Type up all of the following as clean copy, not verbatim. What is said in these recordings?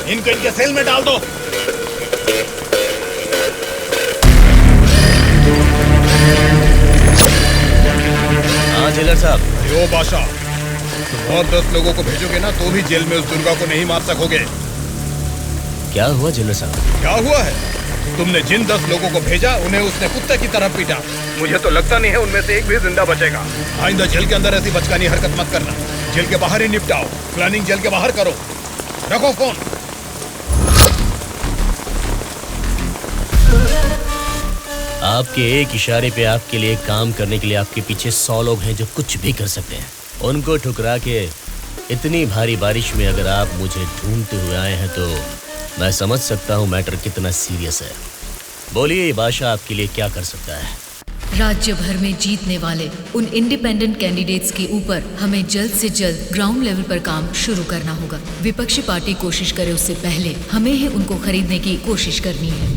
इनको इनके सेल में डाल दो। हाँ जेलर साहब। यो बादशाह, तुम और 10 लोगों को भेजोगे ना तो भी जेल में उस दुर्गा को नहीं मार सकोगे। क्या हुआ जेलर साहब? क्या हुआ है? तुमने जिन 10 लोगों को भेजा उन्हें उसने कुत्ते की तरह पीटा। मुझे तो लगता नहीं है उनमें से एक भी जिंदा बचेगा। आइंदा जेल के अंदर ऐसी बचकानी हरकत मत करना। जेल के बाहर ही निपटाओ। प्लानिंग जेल के बाहर करो। रखो फोन। आपके एक इशारे पे आपके लिए काम करने के लिए आपके पीछे 100 लोग हैं जो कुछ भी कर सकते हैं। उनको ठुकरा के इतनी भारी बारिश में अगर आप मुझे ढूंढते हुए आए हैं तो मैं समझ सकता हूँ मैटर कितना सीरियस है। बोलिए बादशाह आपके लिए क्या कर सकता है? राज्य भर में जीतने वाले उन इंडिपेंडेंट कैंडिडेट्स के ऊपर हमें जल्द से जल्द ग्राउंड लेवल पर काम शुरू करना होगा। विपक्षी पार्टी कोशिश करे उससे पहले हमें ही उनको खरीदने की कोशिश करनी है।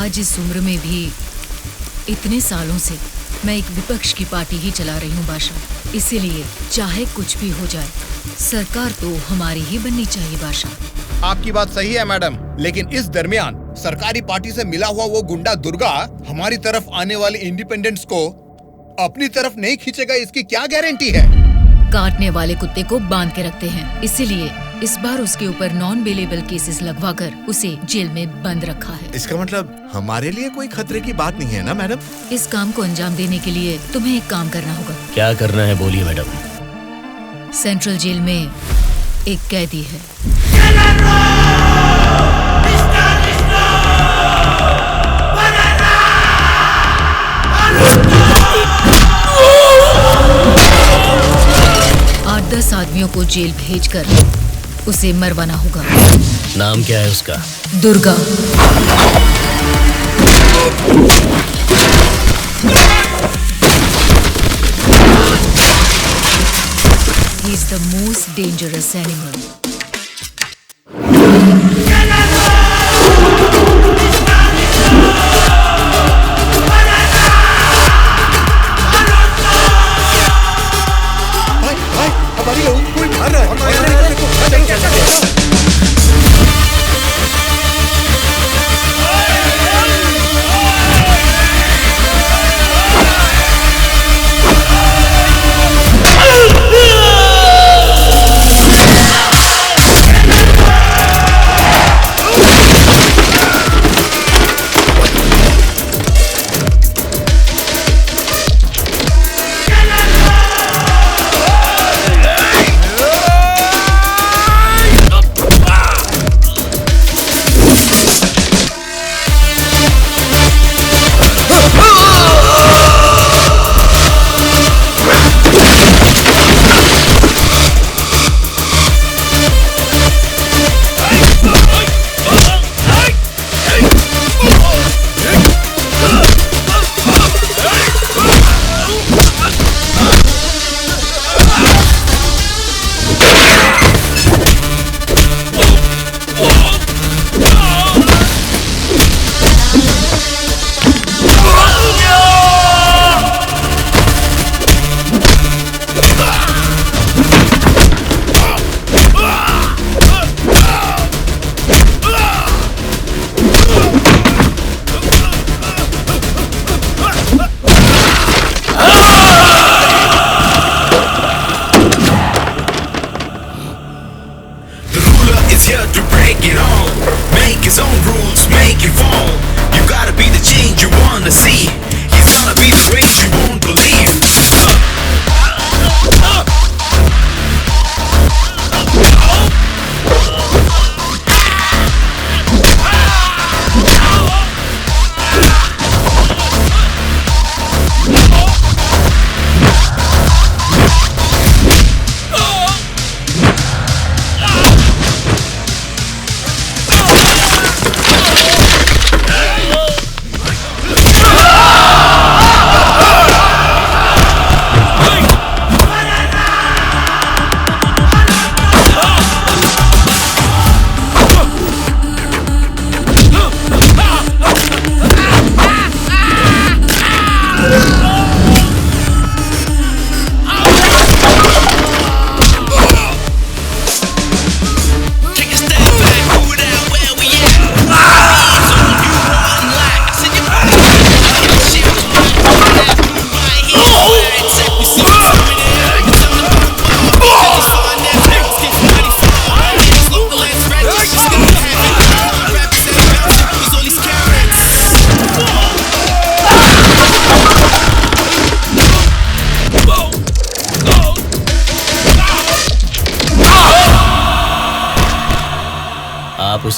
आज इस उम्र में भी इतने सालों से मैं एक विपक्ष की पार्टी ही चला रही हूँ बादशाह। इसीलिए चाहे कुछ भी हो जाए सरकार तो हमारी ही बननी चाहिए बादशाह। आपकी बात सही है मैडम, लेकिन इस दरमियान सरकारी पार्टी से मिला हुआ वो गुंडा दुर्गा हमारी तरफ आने वाले इंडिपेंडेंट्स को अपनी तरफ नहीं खींचेगा, इसकी क्या गारंटी है? काटने वाले कुत्ते को बांध के रखते हैं, इसीलिए इस बार उसके ऊपर नॉन बेलेबल केसेस लगवाकर उसे जेल में बंद रखा है। इसका मतलब हमारे लिए कोई खतरे की बात नहीं है ना मैडम? इस काम को अंजाम देने के लिए तुम्हें एक काम करना होगा। क्या करना है बोलिए मैडम। सेंट्रल जेल में एक कैदी है। आठ 10 आदमियों को जेल भेजकर उसे मरवाना होगा। नाम क्या है उसका? Durga. He is the most dangerous animal. हमारी कोई मार रहा है।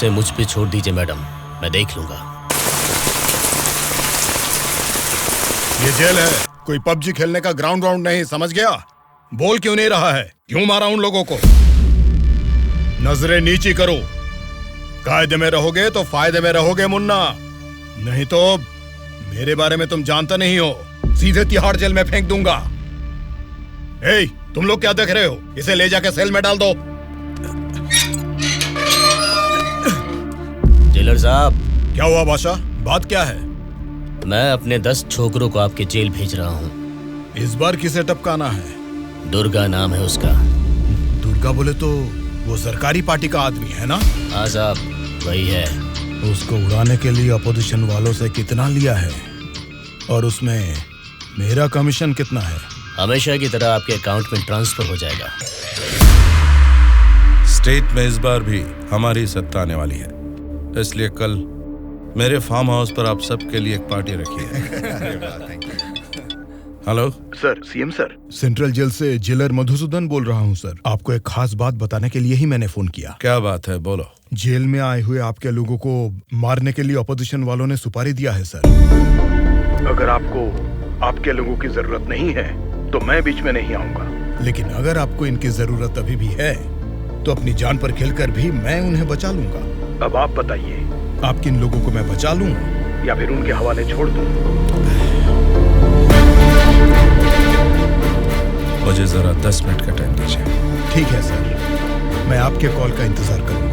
उसे मुझ पे छोड़ दीजिए मैडम, मैं देख लूंगा। ये जेल है, कोई पबजी खेलने का ग्राउंड वाउंड नहीं, समझ गया? बोल क्यों नहीं रहा है? क्यों मारा उन लोगों को? नजरें नीची करो। कायदे में रहोगे तो फायदे में रहोगे मुन्ना, नहीं तो मेरे बारे में तुम जानता नहीं हो, सीधे तिहाड़ जेल में फेंक दूंगा। ए, तुम लोग क्या देख रहे हो? इसे ले जाके सेल में डाल दो। जेलर साहब। क्या हुआ बादशाह, बात क्या है? मैं अपने 10 छोकरों को आपके जेल भेज रहा हूँ। इस बार किसे टपकाना है? दुर्गा नाम है उसका। दुर्गा बोले तो वो सरकारी पार्टी का आदमी है ना? हाँ साहब, वही है। उसको उड़ाने के लिए अपोजिशन वालों से कितना लिया है और उसमें मेरा कमीशन कितना है? हमेशा की तरह आपके अकाउंट में ट्रांसफर हो जाएगा। स्टेट में इस बार भी हमारी सत्ता आने वाली है, इसलिए कल मेरे फार्म हाउस पर आप सबके लिए एक पार्टी रखी है। Hello sir, CM sir. Central jail से जेलर मधुसूदन बोल रहा हूँ सर। आपको एक खास बात बताने के लिए ही मैंने फोन किया। क्या बात है, बोलो। जेल में आए हुए आपके लोगों को मारने के लिए अपोजिशन वालों ने सुपारी दिया है सर। अगर आपको आपके लोगों की जरूरत नहीं है तो मैं बीच में नहीं आऊंगा, लेकिन अगर आपको इनकी जरूरत अभी भी है तो अपनी जान पर खेलकर भी मैं उन्हें बचा लूंगा। अब आप बताइए, आप किन लोगों को मैं बचा लूं या फिर उनके हवाले छोड़ दूं? मुझे जरा 10 मिनट का टाइम दीजिए। ठीक है सर, मैं आपके कॉल का इंतजार करूंगा।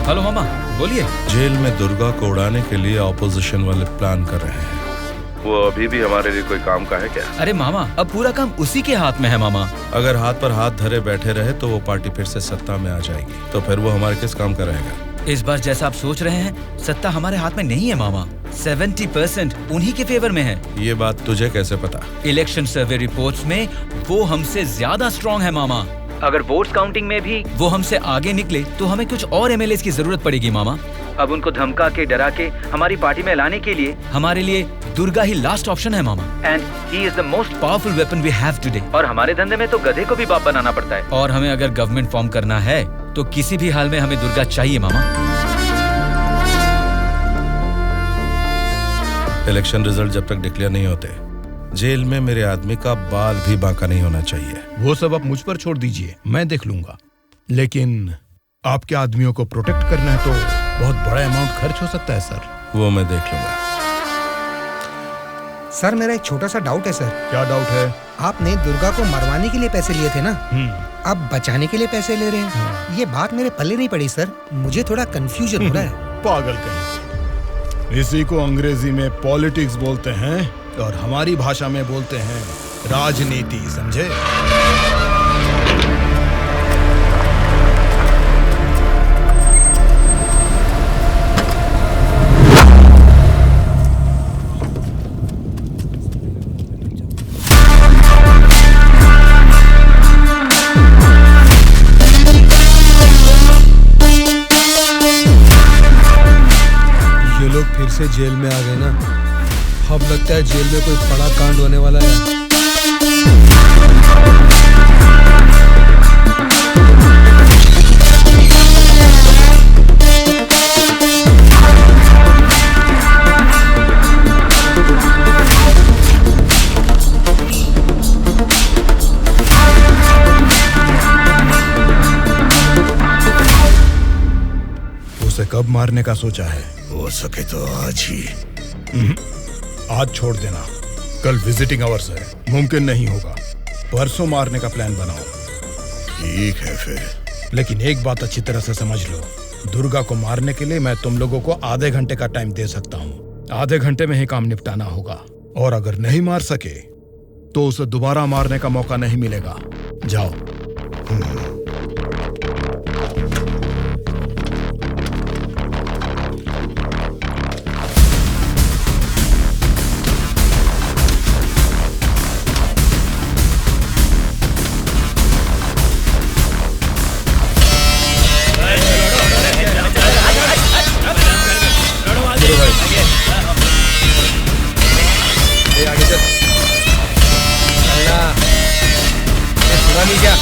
हेलो मामा, बोलिए। जेल में दुर्गा को उड़ाने के लिए ऑपोजिशन वाले प्लान कर रहे हैं। वो अभी भी हमारे लिए कोई काम का है क्या? अरे मामा, अब पूरा काम उसी के हाथ में है मामा। अगर हाथ पर हाथ धरे बैठे रहे तो वो पार्टी फिर से सत्ता में आ जाएगी, तो फिर वो हमारे किस काम का रहेगा? इस बार जैसा आप सोच रहे हैं, सत्ता हमारे हाथ में नहीं है मामा। 70% उन्हीं के फेवर में है। ये बात तुझे कैसे पता? इलेक्शन सर्वे रिपोर्ट्स में वो हमसे ज्यादा स्ट्रॉन्ग है मामा। अगर वोट्स काउंटिंग में भी वो हमसे आगे निकले तो हमें कुछ और एमएलएस की जरूरत पड़ेगी मामा। अब उनको धमका के डरा के हमारी पार्टी में लाने के लिए हमारे लिए दुर्गा ही लास्ट ऑप्शन है मामा। And he is the most powerful weapon we have today. और हमारे धंधे में तो गधे को भी बाप बनाना पड़ता है। और हमें अगर गवर्नमेंट फॉर्म करना है तो किसी भी हाल में हमें दुर्गा चाहिए मामा। इलेक्शन रिजल्ट जब तक डिक्लेयर नहीं होते, जेल में मेरे आदमी का बाल भी बांका नहीं होना चाहिए। वो सब आप मुझ पर छोड़ दीजिए, मैं देख लूंगा। लेकिन आपके आदमियों को प्रोटेक्ट करना है तो बहुत बड़ा अमाउंट खर्च हो सकता है सर। वो मैं देख लूंगा। सर, मेरा एक छोटा सा डाउट है सर। क्या डाउट है? आपने दुर्गा को मरवाने के लिए पैसे लिए थे ना, अब बचाने के लिए पैसे ले रहे हैं। ये बात मेरे पल्ले नहीं पड़ी सर, मुझे थोड़ा कंफ्यूजन हो रहा है। पागल कहीं। इसी को अंग्रेजी में पॉलिटिक्स बोलते हैं और हमारी भाषा में बोलते हैं राजनीति, समझे? फिर से जेल में आ गए ना, अब लगता है जेल में कोई बड़ा कांड होने वाला है। उसे कब मारने का सोचा है? हो सके तो आज ही। आज छोड़ देना, कल विजिटिंग आवर्स है, मुमकिन नहीं होगा। परसों मारने का प्लान बनाओ। ठीक है फिर, लेकिन एक बात अच्छी तरह से समझ लो, दुर्गा को मारने के लिए मैं तुम लोगों को आधे घंटे का टाइम दे सकता हूँ। आधे घंटे में ही काम निपटाना होगा, और अगर नहीं मार सके तो उसे दोबारा मारने का मौका नहीं मिलेगा। जाओ। पता नहीं क्या।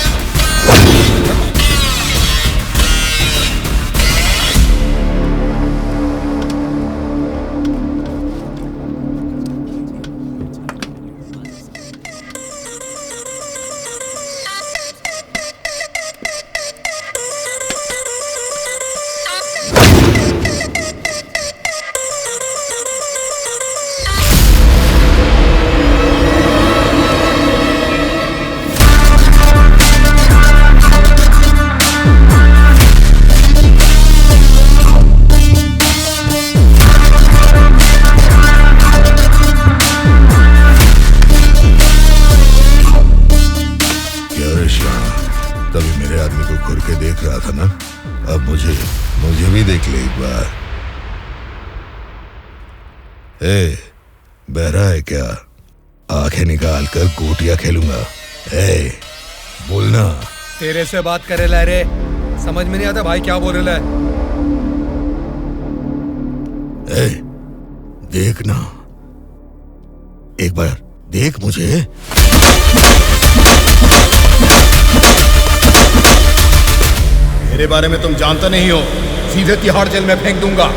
मुझे भी देख ले एक बार। ए, बहरा है क्या? आंखें निकाल कर गोटियां खेलूंगा। ए, बोलना। तेरे से बात करे ला रे, समझ में नहीं आता भाई क्या बोल रहा है। ए, देखना, एक बार देख मुझे। मेरे बारे में तुम जानता नहीं हो, सीधे तिहाड़ जेल में फेंक दूंगा।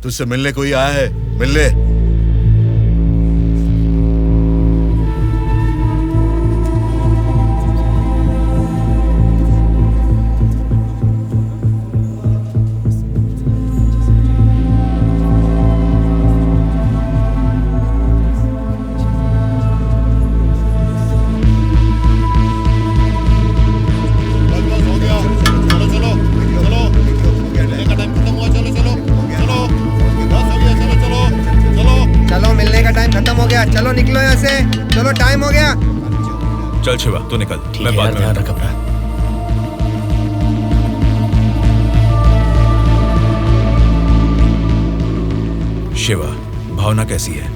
तुझसे मिलने कोई आया है, मिलने। चलो निकलो यहाँ से, चलो टाइम हो गया। चल शिवा तू निकल, मैं बाद में ध्यान रख अपना। शिवा, भावना कैसी है?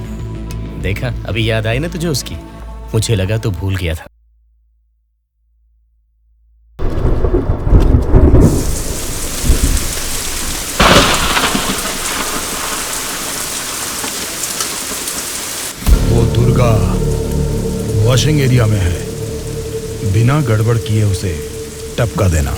देखा, अभी याद आई ना तुझे उसकी? मुझे लगा तू भूल गया था। वॉशिंग एरिया में है, बिना गड़बड़ किए उसे टपका देना।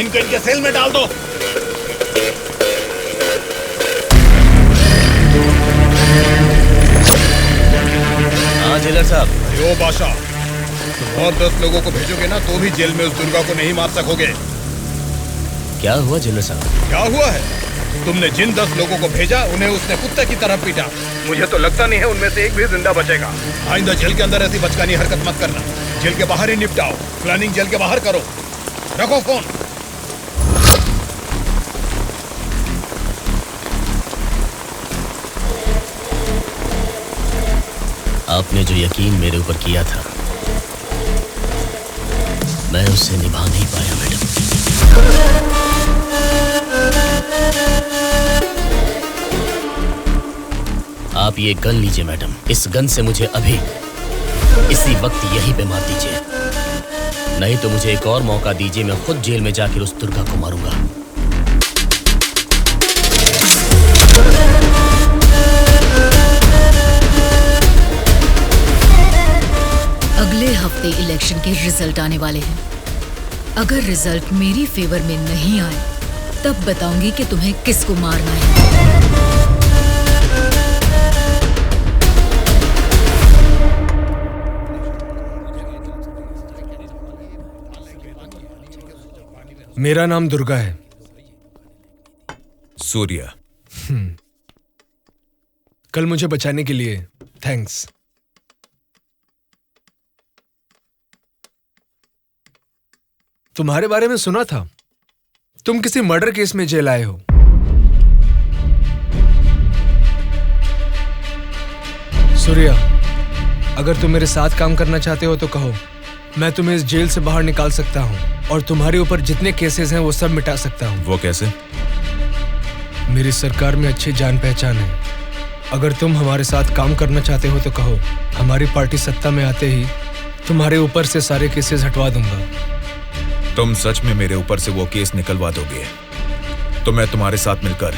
इनको इनके सेल में डाल दो। हाँ जेलर साहब। यो बादशाह, तुम और 10 लोगों को भेजोगे ना तो भी जेल में उस दुर्गा को नहीं मार सकोगे। क्या हुआ जेलर साहब? क्या हुआ है? तुमने जिन 10 लोगों को भेजा उन्हें उसने कुत्ते की तरह पीटा। मुझे तो लगता नहीं है उनमें से एक भी जिंदा बचेगा। आइंदा जेल के अंदर ऐसी बचकानी हरकत मत करना। जेल के बाहर ही निपटाओ। प्लानिंग जेल के बाहर करो। रखो फोन। आपने जो यकीन मेरे ऊपर किया था, मैं उससे निभा नहीं पाया मैडम। आप ये गन लीजिए मैडम। इस गन से मुझे अभी इसी वक्त यहीं पे मार दीजिए, नहीं तो मुझे एक और मौका दीजिए। मैं खुद जेल में जाकर उस दुर्गा को मारूंगा। अगले हफ्ते इलेक्शन के रिजल्ट आने वाले हैं। अगर रिजल्ट मेरी फेवर में नहीं आए तब बताऊंगी कि तुम्हें किसको मारना है। मेरा नाम दुर्गा है। सूर्या। कल मुझे बचाने के लिए थैंक्स। तुम्हारे बारे में सुना था, तुम किसी मर्डर केस में जेल आए हो। सूर्या, अगर तुम मेरे साथ काम करना चाहते हो तो कहो, मैं तुम्हें इस जेल से बाहर निकाल सकता हूँ और तुम्हारे ऊपर जितने केसेस हैं वो सब मिटा सकता हूँ। वो कैसे? मेरी सरकार में अच्छी जान पहचान है। अगर तुम हमारे साथ काम करना चाहते हो तो कहो, हमारी पार्टी सत्ता में आते ही तुम्हारे ऊपर से सारे केसेस हटवा दूंगा। तुम सच में मेरे ऊपर से वो केस निकलवा दोगे तो मैं तुम्हारे साथ मिलकर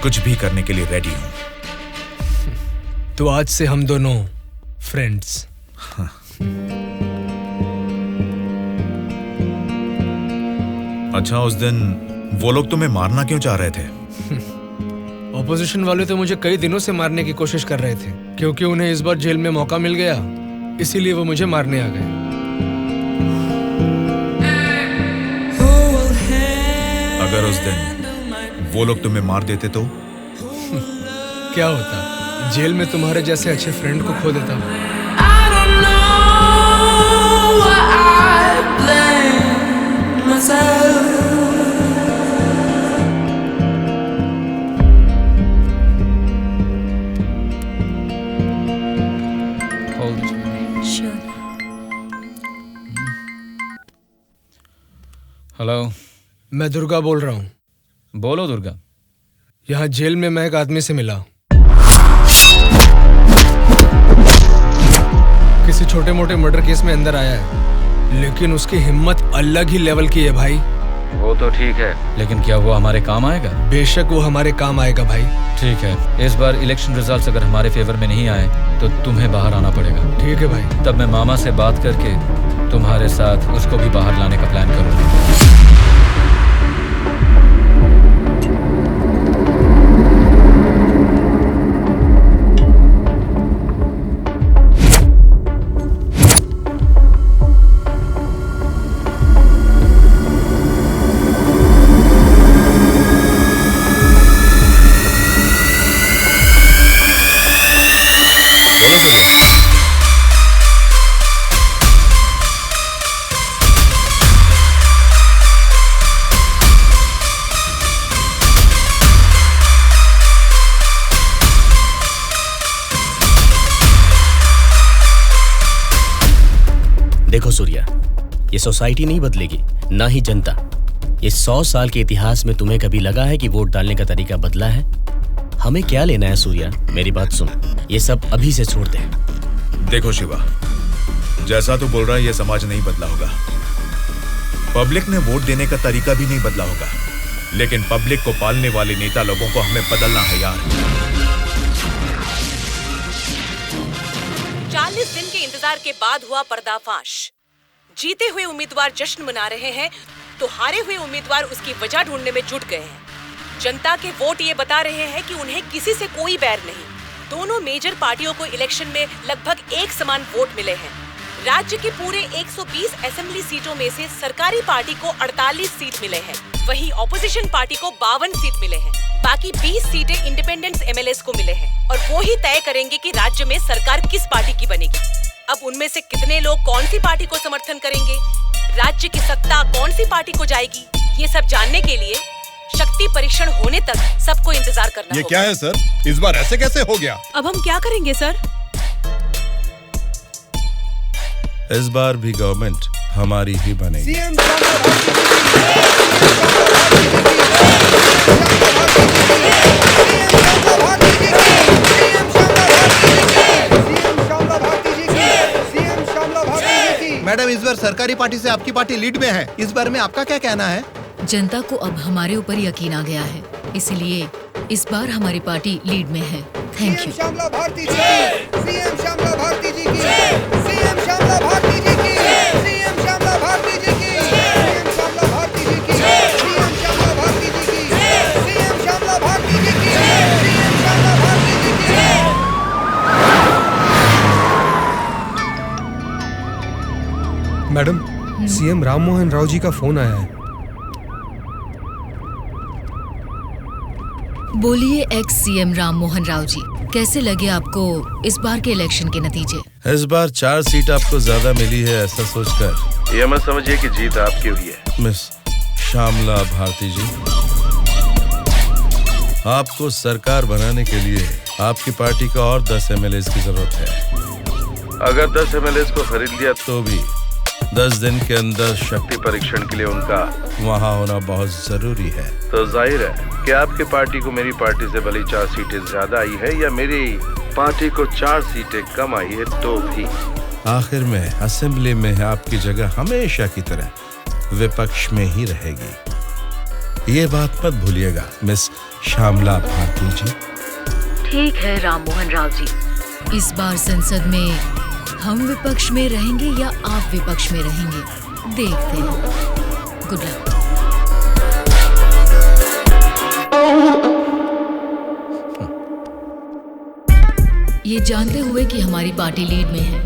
कुछ भी करने के लिए रेडी हूं। तो आज से हम दोनों फ्रेंड्स। अच्छा, उस दिन वो लोग तुम्हें मारना क्यों चाह रहे थे? ऑपोजिशन वाले तो मुझे कई दिनों से मारने की कोशिश कर रहे थे, क्योंकि उन्हें इस बार जेल में मौका मिल गया, इसीलिए वो मुझे मारने आ गए। अगर उस दिन वो लोग तुम्हें मार देते तो? क्या होता? जेल में तुम्हारे जैसे अच्छे फ्रेंड को खो देता। हेलो, मैं दुर्गा बोल रहा हूँ। बोलो दुर्गा। यहाँ जेल में मैं एक आदमी से मिला। किसी छोटे मोटे मर्डर केस में अंदर आया है, लेकिन उसकी हिम्मत अलग ही लेवल की है भाई। वो तो ठीक है, लेकिन क्या वो हमारे काम आएगा? बेशक वो हमारे काम आएगा भाई। ठीक है, इस बार इलेक्शन रिजल्ट्स अगर हमारे फेवर में नहीं आए तो तुम्हें बाहर आना पड़ेगा। ठीक है भाई। तब मैं मामा से बात करके तुम्हारे साथ उसको भी बाहर लाने का प्लान करूंगा। देखो सूर्या, ये सोसाइटी नहीं बदलेगी, ना ही जनता। ये 100 साल के इतिहास में तुम्हें कभी लगा है कि वोट डालने का तरीका बदला है? हमें क्या लेना है सूर्या, मेरी बात सुन, ये सब अभी से छोड़ दे। देखो शिवा, जैसा तू बोल रहा है ये समाज नहीं बदला होगा, पब्लिक ने वोट देने का तरीका भी नहीं बदला होगा, लेकिन पब्लिक को पालने वाले नेता लोगों को हमें बदलना है यार। 40 दिन के इंतजार के बाद हुआ पर्दाफाश। जीते हुए उम्मीदवार जश्न मना रहे हैं तो हारे हुए उम्मीदवार उसकी वजह ढूंढने में जुट गए हैं। जनता के वोट ये बता रहे हैं कि उन्हें किसी से कोई बैर नहीं। दोनों मेजर पार्टियों को इलेक्शन में लगभग एक समान वोट मिले हैं। राज्य के पूरे 120 असेंबली सीटों में से सरकारी पार्टी को 48 सीट मिले हैं, वहीं ऑपोजिशन पार्टी को 52 सीट मिले हैं। बाकी 20 सीटें इंडिपेंडेंट एमएलएस को मिले हैं और वो ही तय करेंगे कि राज्य में सरकार किस पार्टी की बनेगी। अब उनमें से कितने लोग कौन सी पार्टी को समर्थन करेंगे, राज्य की सत्ता कौन सी पार्टी को जाएगी, ये सब जानने के लिए शक्ति परीक्षण होने तक सबको इंतजार करना ये क्या है सर? इस बार ऐसे कैसे हो गया? अब हम क्या करेंगे सर? इस बार भी गवर्नमेंट हमारी ही बनेगी। मैडम, इस बार सरकारी पार्टी से आपकी पार्टी लीड में है। इस बारे में आपका क्या कहना है? जनता को अब हमारे ऊपर यकीन आ गया है, इसलिए इस बार हमारी पार्टी लीड में है। Thank you. श्यामला भारती जी की, सीएम श्यामला भारती जी की, सीएम श्यामला भारती जी की, सीएम श्यामला भारती जी की, सीएम श्यामला भारती जी की, सीएम श्यामला भारती जी की, सीएम श्यामला भारती जी की, सीएम श्यामला भारती जी की। मैडम, सीएम राम मोहन राव जी का फोन आया है। बोलिए एक्स सीएम राम मोहन राव जी, कैसे लगे आपको इस बार के इलेक्शन के नतीजे? इस बार 4 सीट आपको ज्यादा मिली है, ऐसा सोचकर ये मत समझिए कि जीत आपकी हुई है। मिस श्यामला भारती जी, आपको सरकार बनाने के लिए आपकी पार्टी का और 10 एमएलए की जरूरत है। अगर 10 एमएलए को खरीद लिया तो भी 10 दिन के अंदर शक्ति परीक्षण के लिए उनका वहाँ होना बहुत जरूरी है। तो जाहिर है कि आपकी पार्टी को मेरी पार्टी से भले 4 सीटें ज्यादा आई है या मेरी पार्टी को 4 सीटें कम आई है, तो भी आखिर में असेंबली में आपकी जगह हमेशा की तरह विपक्ष में ही रहेगी। ये बात मत भूलिएगा मिस श्यामला भारती जी। ठीक है राम मोहन राव जी, इस बार संसद में हम विपक्ष में रहेंगे या आप विपक्ष में रहेंगे, देखते हैं। Good luck. ये जानते हुए कि हमारी पार्टी लीड में है,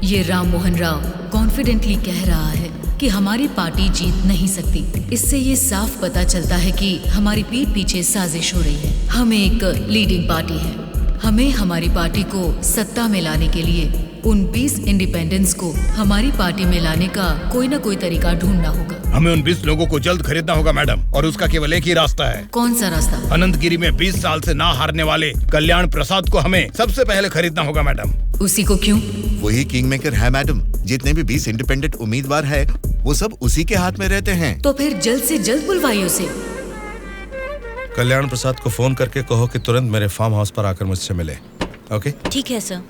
ये राम मोहन राव कॉन्फिडेंटली कह रहा है कि हमारी पार्टी जीत नहीं सकती। इससे ये साफ पता चलता है कि हमारी पीठ पीछे साजिश हो रही है। हम एक लीडिंग पार्टी है, हमें हमारी पार्टी को सत्ता में लाने के लिए उन 20 इंडिपेंडेंट्स को हमारी पार्टी में लाने का कोई न कोई तरीका ढूंढना होगा। हमें उन 20 लोगों को जल्द खरीदना होगा मैडम, और उसका केवल एक ही रास्ता है। कौन सा रास्ता? अनंतगिरी में 20 साल से ना हारने वाले कल्याण प्रसाद को हमें सबसे पहले खरीदना होगा मैडम। उसी को क्यों? वही किंग मेकर है मैडम। जितने भी 20 इंडिपेंडेंट उम्मीदवार है वो सब उसी के हाथ में रहते हैं। तो फिर जल्द से जल्द बुलवाइए उसे। कल्याण प्रसाद को फोन करके कहो कि तुरंत मेरे फार्म हाउस पर आकर मुझसे मिले। ओके? ठीक है सर।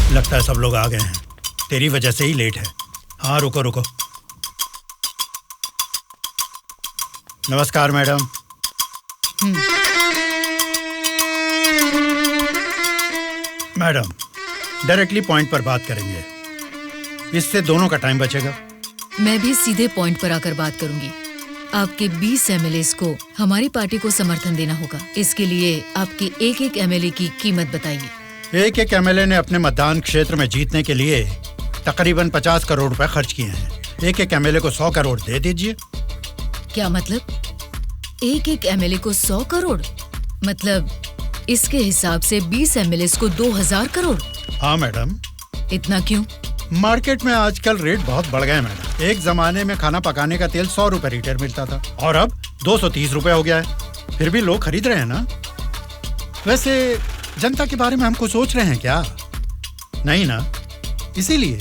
लगता है सब लोग आ गए हैं, तेरी वजह से ही लेट है। हाँ रुको रुको। नमस्कार मैडम। मैडम, डायरेक्टली पॉइंट पर बात करेंगे, इससे दोनों का टाइम बचेगा। मैं भी सीधे पॉइंट पर आकर बात करूंगी। आपके 20 एमएलए को हमारी पार्टी को समर्थन देना होगा। इसके लिए आपके एक एमएलए की कीमत बताइए। एक एमएलए ने अपने मतदान क्षेत्र में जीतने के लिए तकरीबन 50 करोड़ रुपए खर्च किए हैं। एक एमएलए को 100 करोड़ दे दीजिए। क्या मतलब? एक एमएलए को 100 करोड़? मतलब इसके हिसाब से 20 एमएलए को 2000 करोड़? हाँ मैडम। इतना क्यों? मार्केट में आजकल रेट बहुत बढ़ गए मैडम। एक जमाने में खाना पकाने का तेल 100 रुपए लीटर मिलता था और अब 230 रुपए हो गया है। फिर भी लोग खरीद रहे हैं ना। वैसे जनता के बारे में हम कुछ सोच रहे हैं क्या? नहीं ना। इसीलिए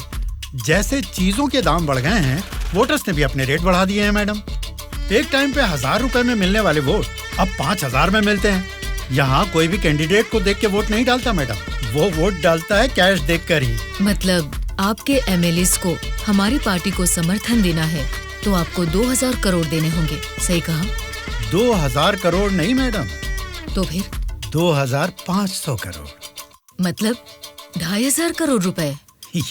जैसे चीजों के दाम बढ़ गए हैं, वोटर्स ने भी अपने रेट बढ़ा दिए हैं मैडम। एक टाइम पे 1000 रुपए में मिलने वाले वोट अब 5000 में मिलते हैं। यहाँ कोई भी कैंडिडेट को देख के वोट नहीं डालता मैडम, वो वोट डालता है कैश देखकर ही। मतलब आपके एमएलए को हमारी पार्टी को समर्थन देना है तो आपको 2000 करोड़ देने होंगे, सही कहा? 2000 करोड़ नहीं मैडम। तो फिर? 2500 करोड़। मतलब 2500 करोड़ रुपए।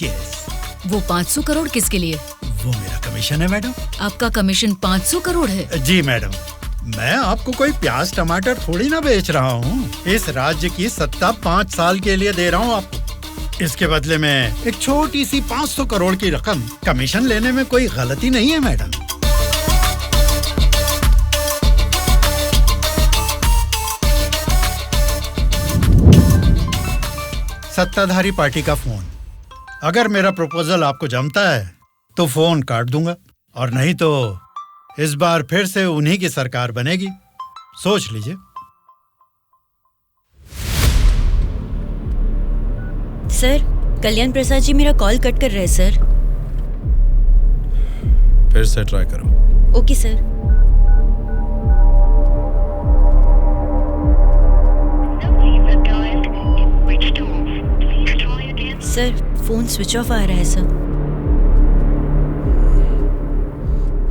यस। वो 500 करोड़ किसके लिए? वो मेरा कमीशन है मैडम। आपका कमीशन 500 करोड़ है? जी मैडम, मैं आपको कोई प्याज टमाटर थोड़ी ना बेच रहा हूँ। इस राज्य की सत्ता 5 साल के लिए दे रहा हूँ आपको। इसके बदले में एक छोटी सी 500 करोड़ की रकम कमीशन लेने में कोई गलती नहीं है मैडम। सत्ताधारी पार्टी का फोन। अगर मेरा प्रपोजल आपको जमता है तो फोन काट दूंगा, और नहीं तो इस बार फिर से उन्हीं की सरकार बनेगी। सोच लीजिए। सर, कल्याण प्रसाद जी मेरा कॉल कट कर रहे हैं सर। फिर से ट्राई करो। Okay sir. Sir, phone switch off आ रहा है सर।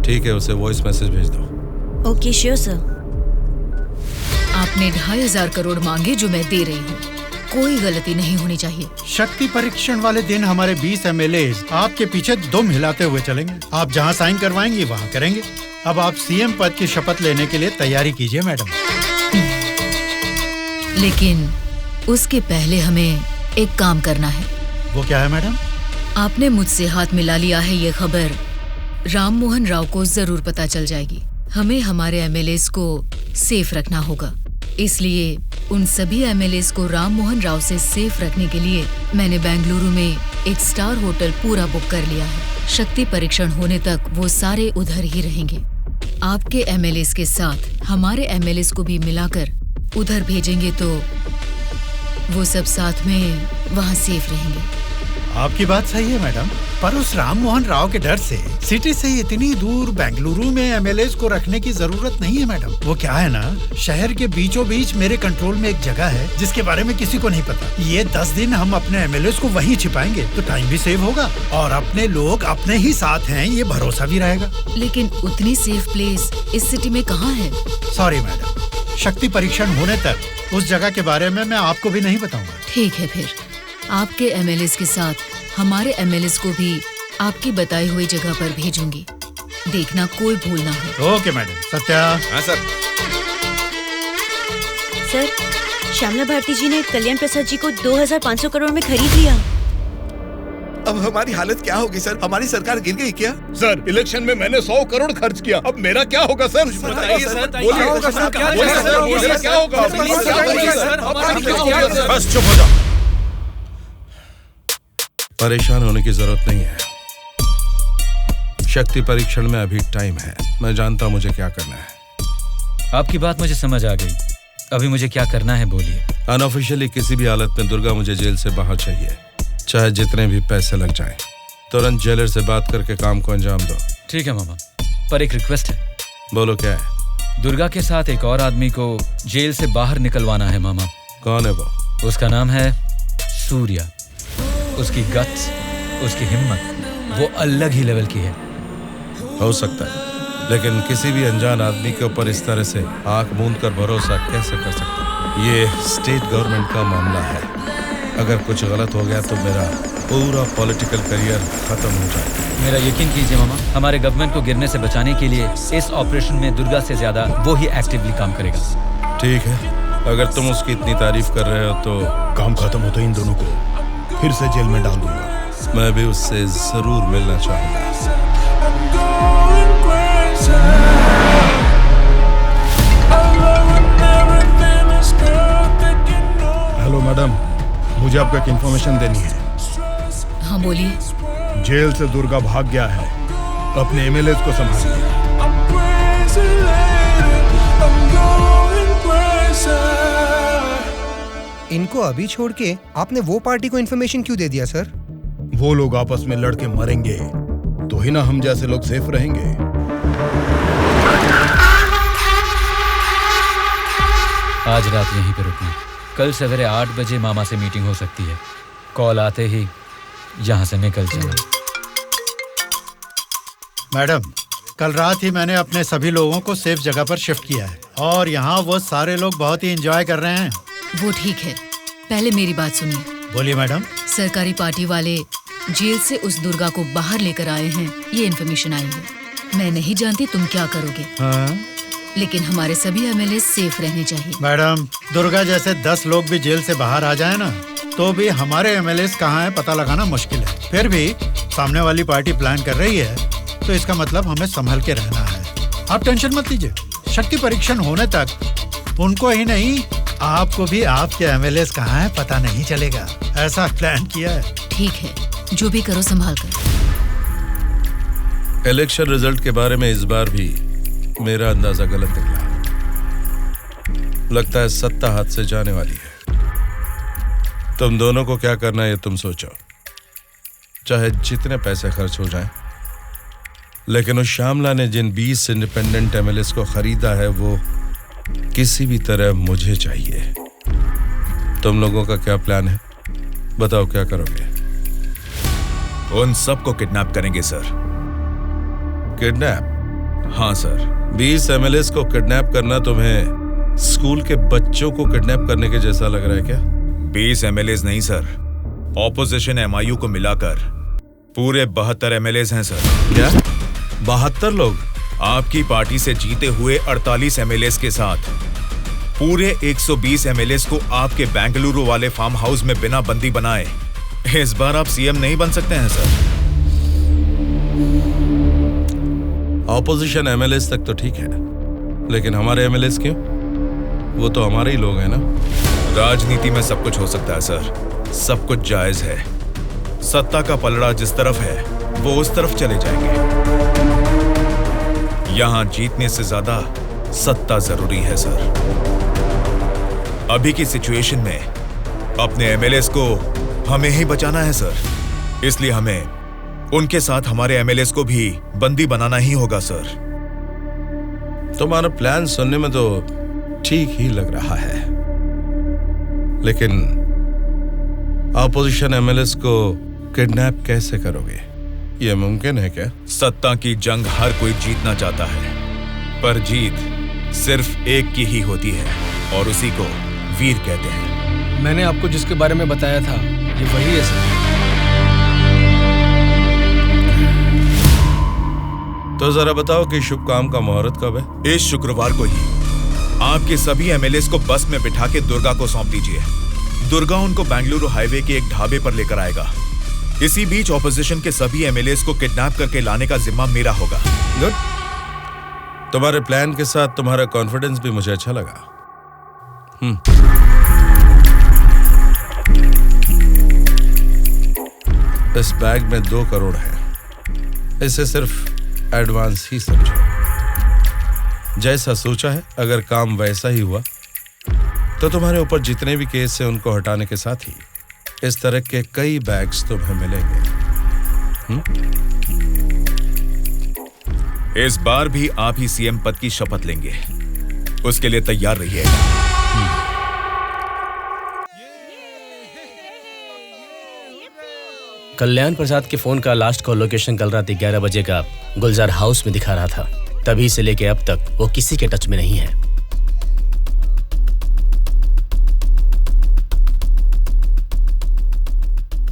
ठीक है, उसे वॉइस मैसेज भेज दो। Okay sure sir. आपने 2500 करोड़ मांगे जो मैं दे रही हूँ। कोई गलती नहीं होनी चाहिए। शक्ति परीक्षण वाले दिन हमारे 20 एमएलए आपके पीछे दुम हिलाते हुए चलेंगे। आप जहाँ साइन करवाएंगी वहाँ करेंगे। अब आप सीएम पद की शपथ लेने के लिए तैयारी कीजिए मैडम। लेकिन उसके पहले हमें एक काम करना है। वो क्या है मैडम? आपने मुझसे हाथ मिला लिया है, ये खबर राम मोहन राव को जरूर पता चल जाएगी। हमें हमारे एमएलएस को सेफ रखना होगा। इसलिए उन सभी एमएलएस को राम मोहन राव से सेफ रखने के लिए मैंने बेंगलुरु में एक स्टार होटल पूरा बुक कर लिया है। शक्ति परीक्षण होने तक वो सारे उधर ही रहेंगे। आपके एमएलएस के साथ हमारे एमएलएस को भी मिलाकर उधर भेजेंगे तो वो सब साथ में वहाँ सेफ रहेंगे। आपकी बात सही है मैडम, पर उस राम मोहन राव के डर से सिटी से इतनी दूर बेंगलुरु में एमएलएस को रखने की जरूरत नहीं है मैडम। वो क्या है ना, शहर के बीचों बीच मेरे कंट्रोल में एक जगह है जिसके बारे में किसी को नहीं पता। ये 10 दिन हम अपने एमएलएस को वहीं छिपाएंगे तो टाइम भी सेव होगा और अपने लोग अपने ही साथ हैं, ये भरोसा भी रहेगा। लेकिन उतनी सेफ प्लेस इस सिटी में कहाँ है? सॉरी मैडम, शक्ति परीक्षण होने तक उस जगह के बारे में मैं आपको भी नहीं बताऊंगा। ठीक है, फिर आपके एमएलएस के साथ हमारे एमएलएस को भी आपकी बताई हुई जगह पर भेजूंगी। देखना कोई भूल ना हो। Okay madam. सत्या। हाँ सर। सर, श्यामला भारती जी ने कल्याण प्रसाद जी को 2500 करोड़ में खरीद लिया। अब हमारी हालत क्या होगी सर? हमारी सरकार गिर गई क्या? सर, इलेक्शन में मैंने 100 करोड़ खर्च किया। अब मेरा क्या होगा सर? बताइए सर। क्या होगा? बस चुप हो जाओ। परेशान होने की जरूरत नहीं है। शक्ति परीक्षण में अभी टाइम है। मैं जानता हूं मुझे क्या करना है। आपकी बात मुझे समझ आ गई। अभी मुझे क्या करना है बोलिए। अनऑफिशियली किसी भी हालत में दुर्गा मुझे जेल से बाहर चाहिए, चाहे जितने भी पैसे लग जाएं। तुरंत जेलर से बात करके काम को अंजाम दो। ठीक है मामा, पर एक रिक्वेस्ट है। बोलो क्या है? दुर्गा के साथ एक और आदमी को जेल से बाहर निकलवाना है मामा। कौन है वो? उसका नाम है सूर्या। उसकी गट्स, उसकी हिम्मत, वो अलग ही लेवल की है। हो सकता है, लेकिन किसी भी अनजान आदमी के ऊपर इस तरह से आंख मूंद कर भरोसा कैसे कर सकता? ये स्टेट गवर्नमेंट का मामला है। अगर कुछ गलत हो गया तो मेरा पूरा पॉलिटिकल करियर खत्म हो जाएगा। मेरा यकीन कीजिए मामा, हमारे गवर्नमेंट को गिरने से बचाने के लिए इस ऑपरेशन में दुर्गा से ज्यादा वो ही एक्टिवली काम करेगा। ठीक है, अगर तुम उसकी इतनी तारीफ कर रहे हो तो काम खत्म होते इन दोनों को फिर से जेल में डाल दूंगा। मैं भी उससे जरूर मिलना चाहूंगा। हेलो मैडम, मुझे आपको एक इन्फॉर्मेशन देनी है। हाँ बोलिए। जेल से दुर्गा भाग गया है। अपने एमएलएस को संभालिए। इनको अभी छोड़ के आपने वो पार्टी को इन्फॉर्मेशन क्यों दे दिया सर? वो लोग आपस में लड़के मरेंगे तो ही ना हम जैसे लोग सेफ रहेंगे। आज रात यहीं पे रुकना। कल सवेरे 8 बजे मामा से मीटिंग हो सकती है। कॉल आते ही यहाँ से निकल जाना। मैडम, कल रात ही मैंने अपने सभी लोगों को सेफ जगह पर शिफ्ट किया है और यहाँ वो सारे लोग बहुत ही एंजॉय कर रहे हैं। वो ठीक है, पहले मेरी बात सुनिए। बोलिए मैडम। सरकारी पार्टी वाले जेल से उस दुर्गा को बाहर लेकर आए हैं, ये इन्फॉर्मेशन आई है। मैं नहीं जानती तुम क्या करोगे, लेकिन हमारे सभी एमएलए सेफ रहने चाहिए। मैडम, दुर्गा जैसे 10 लोग भी जेल से बाहर आ जाए ना, तो भी हमारे एमएलए कहाँ है पता लगाना मुश्किल है। फिर भी सामने वाली पार्टी प्लान कर रही है, तो इसका मतलब हमें संभल के रहना है। आप टेंशन मत लीजिए, शक्ति परीक्षण होने तक उनको ही नहीं, आपको भी आपके एमएलए कहाँ है पता नहीं चलेगा। ऐसा प्लान किया है। ठीक है, जो भी करो संभाल कर। इलेक्शन रिजल्ट के बारे में इस बार भी मेरा अंदाजा गलत निकला। लगता है सत्ता हाथ से जाने वाली है। तुम दोनों को क्या करना है ये तुम सोचो, चाहे जितने पैसे खर्च हो जाएं, लेकिन उस श्यामला ने जिन 20 इंडिपेंडेंट एमएलएस को खरीदा है वो किसी भी तरह मुझे चाहिए। तुम लोगों का क्या प्लान है, बताओ क्या करोगे? उन सबको किडनैप करेंगे सर। किडनैप? हाँ सर। 20 एमएलएस को किडनैप करना तुम्हें स्कूल के बच्चों को किडनैप करने के जैसा लग रहा है क्या? 20 एमएलएस नहीं सर, ऑपोजिशन एमआईयू को मिलाकर पूरे 72 एमएलएस हैं सर। क्या 72 लोग? आपकी पार्टी से जीते हुए 48 एमएलएस के साथ पूरे 120 एमएलएस को आपके बेंगलुरु वाले फार्म हाउस में बिना बंदी बनाए इस बार आप सीएम नहीं बन सकते हैं सर। ऑपोजिशन एमएलएस तक तो ठीक है, लेकिन हमारे एमएलएस क्यों? वो तो हमारे ही लोग हैं ना। राजनीति में सब कुछ हो सकता है सर, सब कुछ जायज है। सत्ता का पलड़ा जिस तरफ है वो उस तरफ चले जाएंगे। यहां जीतने से ज्यादा सत्ता जरूरी है सर। अभी की सिचुएशन में अपने एमएलएस को हमें ही बचाना है सर, इसलिए हमें उनके साथ हमारे एमएलएस को भी बंदी बनाना ही होगा सर। तुम्हारा प्लान सुनने में तो ठीक ही लग रहा है, लेकिन ऑपोजिशन एमएलएस को किडनैप कैसे करोगे? यह मुमकिन है क्या? सत्ता की जंग हर कोई जीतना चाहता है, पर जीत सिर्फ एक की ही होती है और उसी को वीर कहते हैं। मैंने आपको जिसके बारे में बताया था ये वही है सर। तो जरा बताओ कि शुभ काम का मुहूर्त कब है? इस शुक्रवार को ही आपके सभी एमएलएस को बस में बिठा के दुर्गा को सौंप दीजिए। दुर्गा उनको बेंगलुरु हाईवे के एक ढाबे पर लेकर आएगा। इसी बीच ऑपोजिशन के सभी एमएलएस को किडनैप करके लाने का जिम्मा मेरा होगा। गुड। तुम्हारे प्लान के साथ तुम्हारा कॉन्फिडेंस भी मुझे अच्छा लगा। इस बैग में 2 करोड़ है, इसे सिर्फ एडवांस ही समझो। जैसा सोचा है, अगर काम वैसा ही हुआ तो तुम्हारे ऊपर जितने भी केस हैं उनको हटाने के साथ ही इस तरह के कई बैग्स तुम्हें मिलेंगे। इस बार भी आप ही सीएम पद की शपथ लेंगे, उसके लिए तैयार रहिए। कल्याण प्रसाद के फोन का लास्ट कॉल लोकेशन कल रात 11 बजे का गुलजार हाउस में दिखा रहा था। तभी से लेके अब तक वो किसी के टच में नहीं है।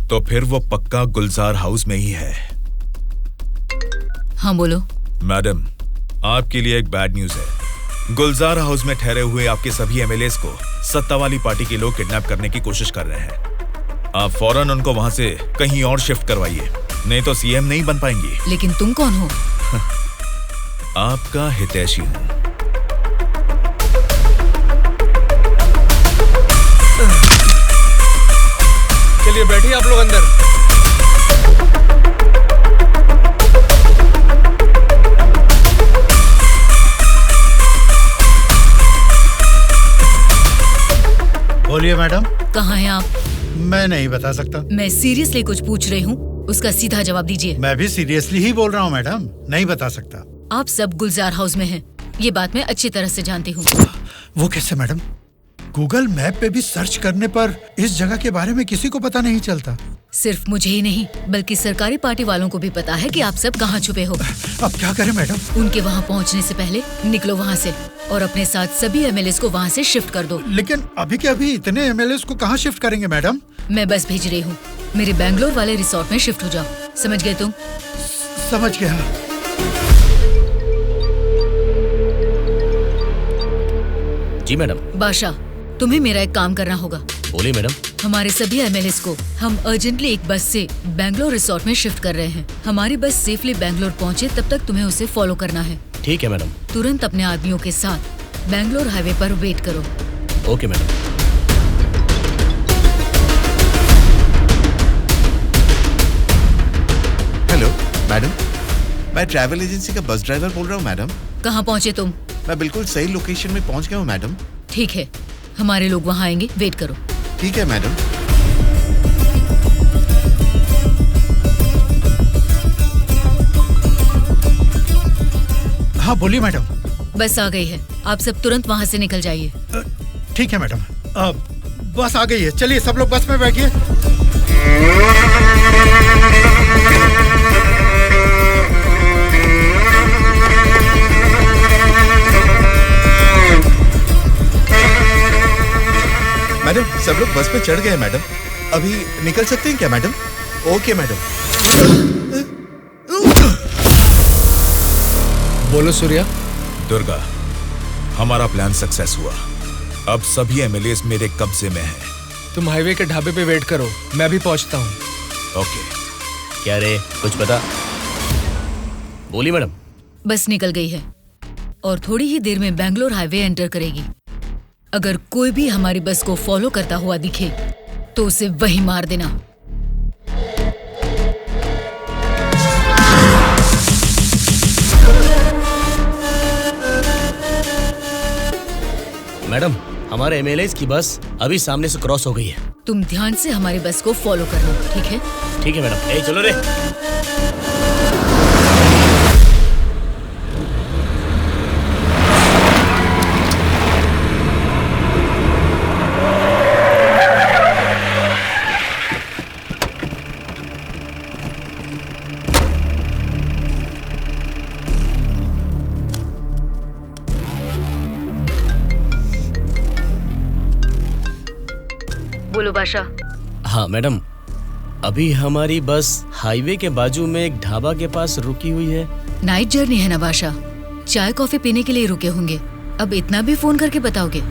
तो फिर वो पक्का गुलजार हाउस में ही है। हाँ बोलो। मैडम, आपके लिए एक बैड न्यूज है। गुलजार हाउस में ठहरे हुए आपके सभी एमएलएस को सत्ता वाली पार्टी के लोग किडनैप करने की कोशिश कर रहे हैं। आप फौरन उनको वहां से कहीं और शिफ्ट करवाइए, नहीं तो सीएम नहीं बन पाएंगी। लेकिन तुम कौन हो? आपका हितैषी हूं। चलिए बैठिए आप लोग अंदर। बोलिए मैडम। कहाँ हैं आप? मैं नहीं बता सकता। मैं सीरियसली कुछ पूछ रही हूँ, उसका सीधा जवाब दीजिए। मैं भी सीरियसली ही बोल रहा हूँ मैडम, नहीं बता सकता। आप सब गुलजार हाउस में हैं, ये बात मैं अच्छी तरह से जानती हूँ। वो कैसे मैडम? गूगल मैप पे भी सर्च करने पर इस जगह के बारे में किसी को पता नहीं चलता। सिर्फ मुझे ही नहीं बल्कि सरकारी पार्टी वालों को भी पता है कि आप सब कहाँ छुपे हो। अब क्या करें मैडम? उनके वहाँ पहुँचने से पहले निकलो वहाँ से और अपने साथ सभी एमएलएस को वहाँ से शिफ्ट कर दो। लेकिन अभी के अभी इतने एमएलएस को कहाँ शिफ्ट करेंगे मैडम? मैं बस भेज रही हूँ, मेरे बैंगलोर वाले रिसोर्ट में शिफ्ट हो जाओ। समझ गए तुम? समझ गया। जी मैडम। बादशाह, तुम्हें मेरा एक काम करना होगा। बोलिए मैडम। हमारे सभी एमएलएस को हम अर्जेंटली एक बस से बैंगलोर रिसोर्ट में शिफ्ट कर रहे हैं। हमारी बस सेफली बैंगलोर पहुंचे तब तक तुम्हें उसे फॉलो करना है। ठीक है मैडम। तुरंत अपने आदमियों के साथ बैंगलोर हाईवे पर वेट करो। Okay madam. हेलो मैडम, मैं ट्रैवल एजेंसी का बस ड्राइवर बोल रहा हूँ मैडम। कहाँ पहुँचे तुम? मैं बिल्कुल सही लोकेशन में पहुँच गया हूँ मैडम। ठीक है, हमारे लोग वहाँ आएंगे, वेट करो। ठीक है मैडम। हाँ बोलिए मैडम। बस आ गई है, आप सब तुरंत वहाँ से निकल जाइए। ठीक है मैडम। बस आ गई है, चलिए सब लोग बस में बैठिए। मैडम सब लोग बस पे चढ़ गए मैडम, अभी निकल सकते हैं क्या मैडम? Okay madam. बोलो सूर्या। दुर्गा, हमारा प्लान सक्सेस हुआ। अब सभी एमएलएस मेरे कब्जे में हैं। तुम हाईवे के ढाबे पे वेट करो, मैं भी पहुंचता हूँ। ओके। क्या रे, कुछ पता? बोली मैडम। बस निकल गई है और थोड़ी ही देर में बैंगलोर हाईवे एंटर करेगी। अगर कोई भी हमारी बस को फॉलो करता हुआ दिखे तो उसे वहीं मार देना। मैडम, हमारे एमएलएस की बस अभी सामने से क्रॉस हो गई है। तुम ध्यान से हमारी बस को फॉलो करना, ठीक है? ठीक है मैडम। ए चलो रे। बोलो बादशाह। हाँ मैडम, अभी हमारी बस हाईवे के बाजू में एक ढाबा के पास रुकी हुई है। नाइट जर्नी है ना बादशाह, चाय कॉफी पीने के लिए रुके होंगे। अब इतना भी फोन करके बताओगे?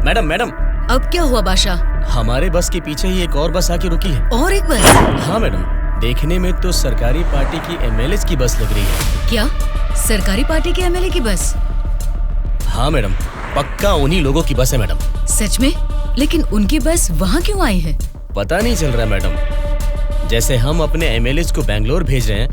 Madam madam. अब क्या हुआ बादशाह? हमारे बस के पीछे ही एक और बस आके रुकी है। और एक बस? हाँ मैडम, देखने में तो सरकारी पार्टी की एमएलए की बस लग रही है। क्या सरकारी पार्टी के एमएलए की बस? हाँ मैडम, पक्का उन्हीं लोगों की बस है मैडम। सच में? लेकिन उनकी बस वहाँ क्यों आई है? पता नहीं चल रहा मैडम। जैसे हम अपने एमएलएज को बैंगलोर भेज रहे हैं,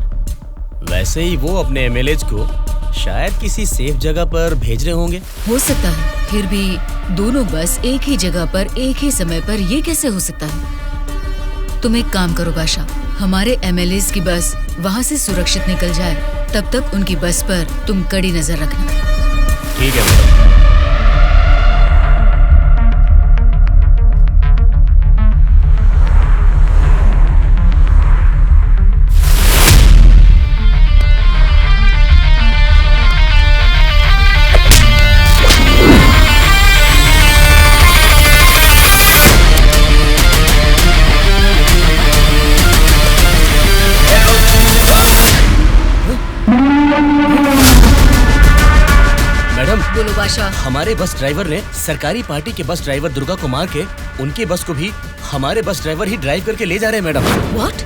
वैसे ही वो अपने एमएलएज को शायद किसी सेफ जगह पर भेज रहे होंगे। हो सकता है, फिर भी दोनों बस एक ही जगह पर एक ही समय पर ये कैसे हो सकता है? तुम एक काम करो बादशाह, हमारे एमएलएज की बस वहाँ से सुरक्षित निकल जाए, तब तक उनकी बस पर तुम कड़ी नजर रखना। ठीक है मैडम। बोलो बादशाह। हमारे बस ड्राइवर ने सरकारी पार्टी के बस ड्राइवर दुर्गा को मार के उनकी बस को भी हमारे बस ड्राइवर ही ड्राइव करके ले जा रहे हैं मैडम। व्हाट?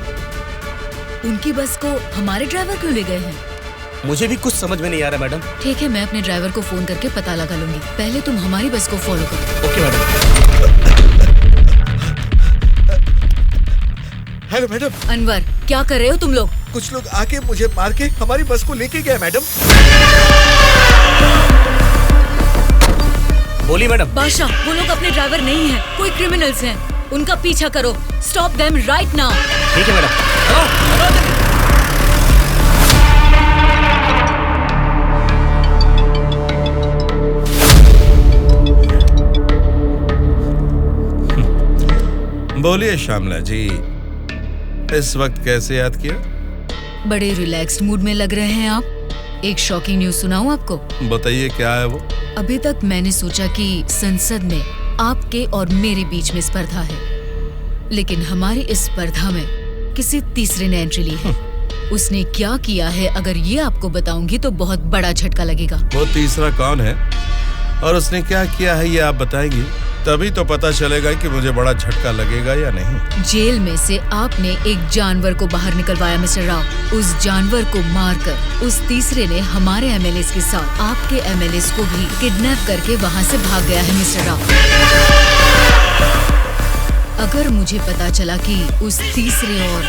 उनकी बस को हमारे ड्राइवर क्यों ले गए हैं? मुझे भी कुछ समझ में नहीं आ रहा मैडम। ठीक है, मैं अपने ड्राइवर को फोन करके पता लगा लूंगी। पहले तुम हमारी बस को फॉलो करो। Okay madam. Hello madam. Anwar, क्या कर रहे हो तुम लोग? कुछ लोग आके मुझे मार के हमारी बस को लेके गए मैडम। बोली मैडम। बादशाह, वो लोग अपने ड्राइवर नहीं हैं, कोई क्रिमिनल्स हैं। उनका पीछा करो। Stop them right now. ठीक है मैडम। बोलिए श्यामला जी, इस वक्त कैसे याद किया? बड़े रिलैक्स्ड मूड में लग रहे हैं आप। एक शॉकिंग न्यूज सुनाऊं आपको? बताइए, क्या है वो? अभी तक मैंने सोचा कि संसद में आपके और मेरे बीच में स्पर्धा है, लेकिन हमारी इस स्पर्धा में किसी तीसरे ने एंट्री ली है। उसने क्या किया है अगर ये आपको बताऊंगी तो बहुत बड़ा झटका लगेगा। वो तीसरा कौन है और उसने क्या किया है ये आप बताएंगी, तभी तो पता चलेगा कि मुझे बड़ा झटका लगेगा या नहीं। जेल में से आपने एक जानवर को बाहर निकलवाया मिस्टर राव। उस जानवर को मारकर उस तीसरे ने हमारे एमएलएस के साथ आपके एमएलएस को भी किडनैप करके वहाँ से भाग गया है मिस्टर राव। अगर मुझे पता चला कि उस तीसरे और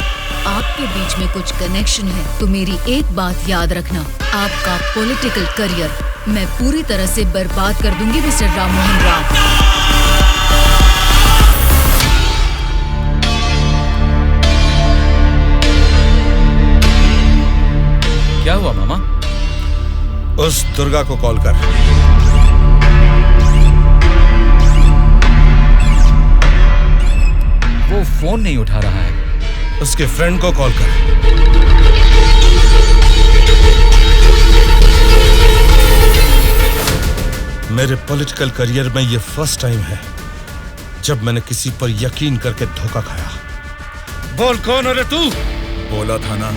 आपके बीच में कुछ कनेक्शन है तो मेरी एक बात याद रखना, आपका पॉलिटिकल करियर मैं पूरी तरह से बर्बाद कर दूंगी मिस्टर राम मोहन राव। क्या हुआ मामा? उस दुर्गा को कॉल कर। वो फोन नहीं उठा रहा है। उसके फ्रेंड को कॉल कर। मेरे पॉलिटिकल करियर में ये फर्स्ट टाइम है जब मैंने किसी पर यकीन करके धोखा खाया। बोल कौन है रे तू? बोला था ना,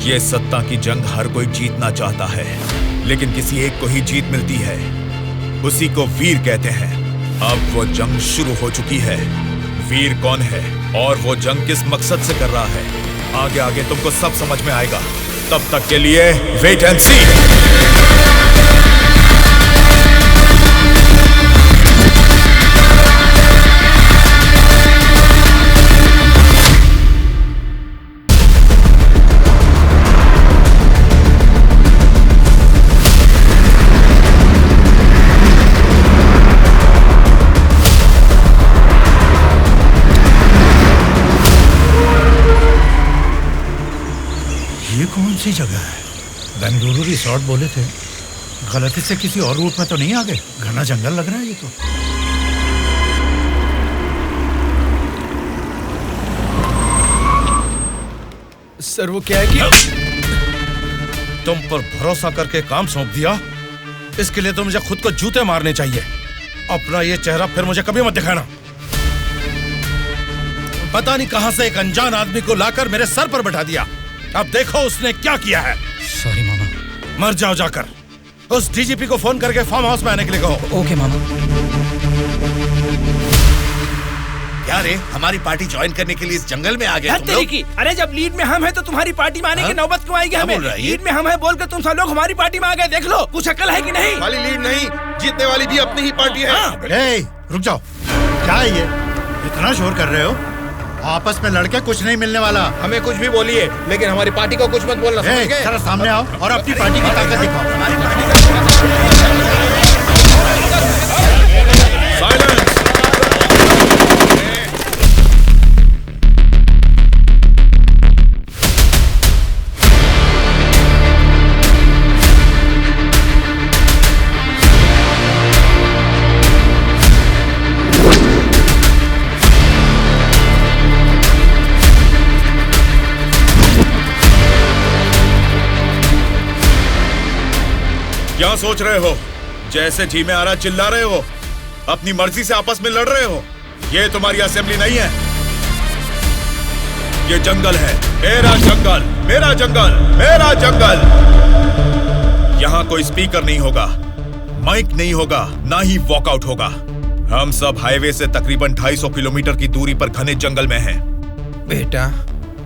ये सत्ता की जंग हर कोई जीतना चाहता है, लेकिन किसी एक को ही जीत मिलती है, उसी को वीर कहते हैं। अब वो जंग शुरू हो चुकी है। वीर कौन है और वो जंग किस मकसद से कर रहा है, आगे आगे तुमको सब समझ में आएगा। तब तक के लिए वेट एंड सी। कौन सी जगह है? बेंगलुरु रिसोर्ट बोले थे, गलती से किसी और रूट में तो नहीं आ गए? घना जंगल लग रहा है ये तो। सर वो क्या है कि तुम पर भरोसा करके काम सौंप दिया, इसके लिए तो मुझे खुद को जूते मारने चाहिए। अपना ये चेहरा फिर मुझे कभी मत दिखाना। पता नहीं कहां से एक अनजान आदमी को लाकर मेरे सर पर बैठा दिया। अब देखो उसने क्या किया है। सॉरी मामा। मर जाओ जाकर। उस डीजीपी को फोन करके फार्म हाउस में आने के लिए कहो। ओके मामा। क्या रे, हमारी पार्टी ज्वाइन करने के लिए इस जंगल में आ गए तुम लोग? अरे जब लीड में हम हैं तो तुम्हारी पार्टी में आने की नौबत क्यों आएगी हमें? लीड में हम हैं बोलकर तुम सब लोग हमारी पार्टी में आ गए। देख लो, कुछ अकल है कि नहीं? खाली लीड नहीं, जीतने वाली भी अपनी ही पार्टी है। रुक जाओ, क्या है ये? इतना शोर कर रहे हो? आपस में लड़के कुछ नहीं मिलने वाला। हमें कुछ भी बोलिए, लेकिन हमारी पार्टी को कुछ मत बोलना। समझ गए? जरा सामने आओ और अपनी पार्टी की ताकत दिखाओ। हमारी पार्टी का क्या सोच रहे हो? जैसे जी में आ रहा चिल्ला रहे हो, अपनी मर्जी से आपस में लड़ रहे हो। ये तुम्हारी असेंबली नहीं है, ये जंगल है। मेरा जंगल, मेरा जंगल, मेरा जंगल। यहाँ कोई स्पीकर नहीं होगा, माइक नहीं होगा, ना ही वॉकआउट होगा। हम सब हाईवे से तकरीबन 250 किलोमीटर की दूरी पर घने जंगल में हैं। बेटा,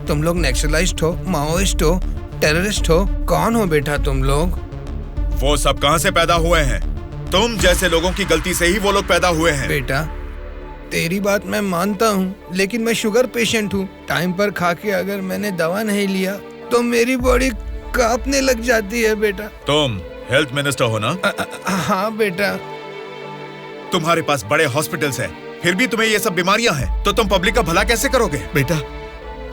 तुम लोग नेक्सलाइस्ट हो, माओइस्ट हो, टेररिस्ट हो, कौन हो बेटा तुम लोग? वो सब कहां से पैदा हुए हैं? तुम जैसे लोगों की गलती से ही वो लोग पैदा हुए हैं। बेटा, तेरी बात मैं मानता हूँ, लेकिन मैं शुगर पेशेंट हूँ। टाइम पर खा के अगर मैंने दवा नहीं लिया तो मेरी बॉडी कांपने लग जाती है बेटा। तुम हेल्थ मिनिस्टर हो ना? हाँ बेटा। तुम्हारे पास बड़े हॉस्पिटल्स हैं, फिर भी तुम्हें ये सब बीमारियां हैं, तो तुम पब्लिक का भला कैसे करोगे? बेटा,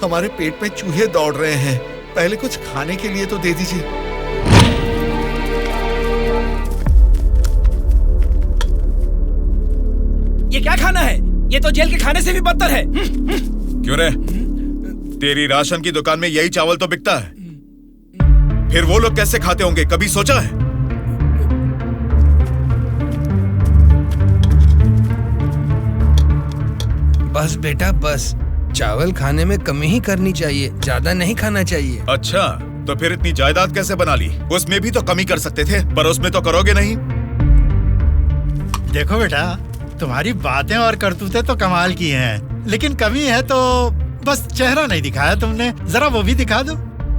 हमारे पेट में चूहे दौड़ रहे हैं, पहले कुछ खाने के लिए तो दे दीजिए। ये क्या खाना है? ये तो जेल के खाने से भी बदतर है। क्यों रे? तेरी राशन की दुकान में यही चावल तो बिकता है, फिर वो लोग कैसे खाते होंगे, कभी सोचा है? बस बेटा बस, चावल खाने में कमी ही करनी चाहिए, ज्यादा नहीं खाना चाहिए। अच्छा, तो फिर इतनी जायदाद कैसे बना ली? उसमें भी तो कमी कर सकते थे, पर उसमें तो करोगे नहीं। देखो बेटा, तुम्हारी बातें और करतूतें तो कमाल की हैं, लेकिन कमी है तो बस चेहरा नहीं दिखाया तुमने, जरा वो भी दिखा दो।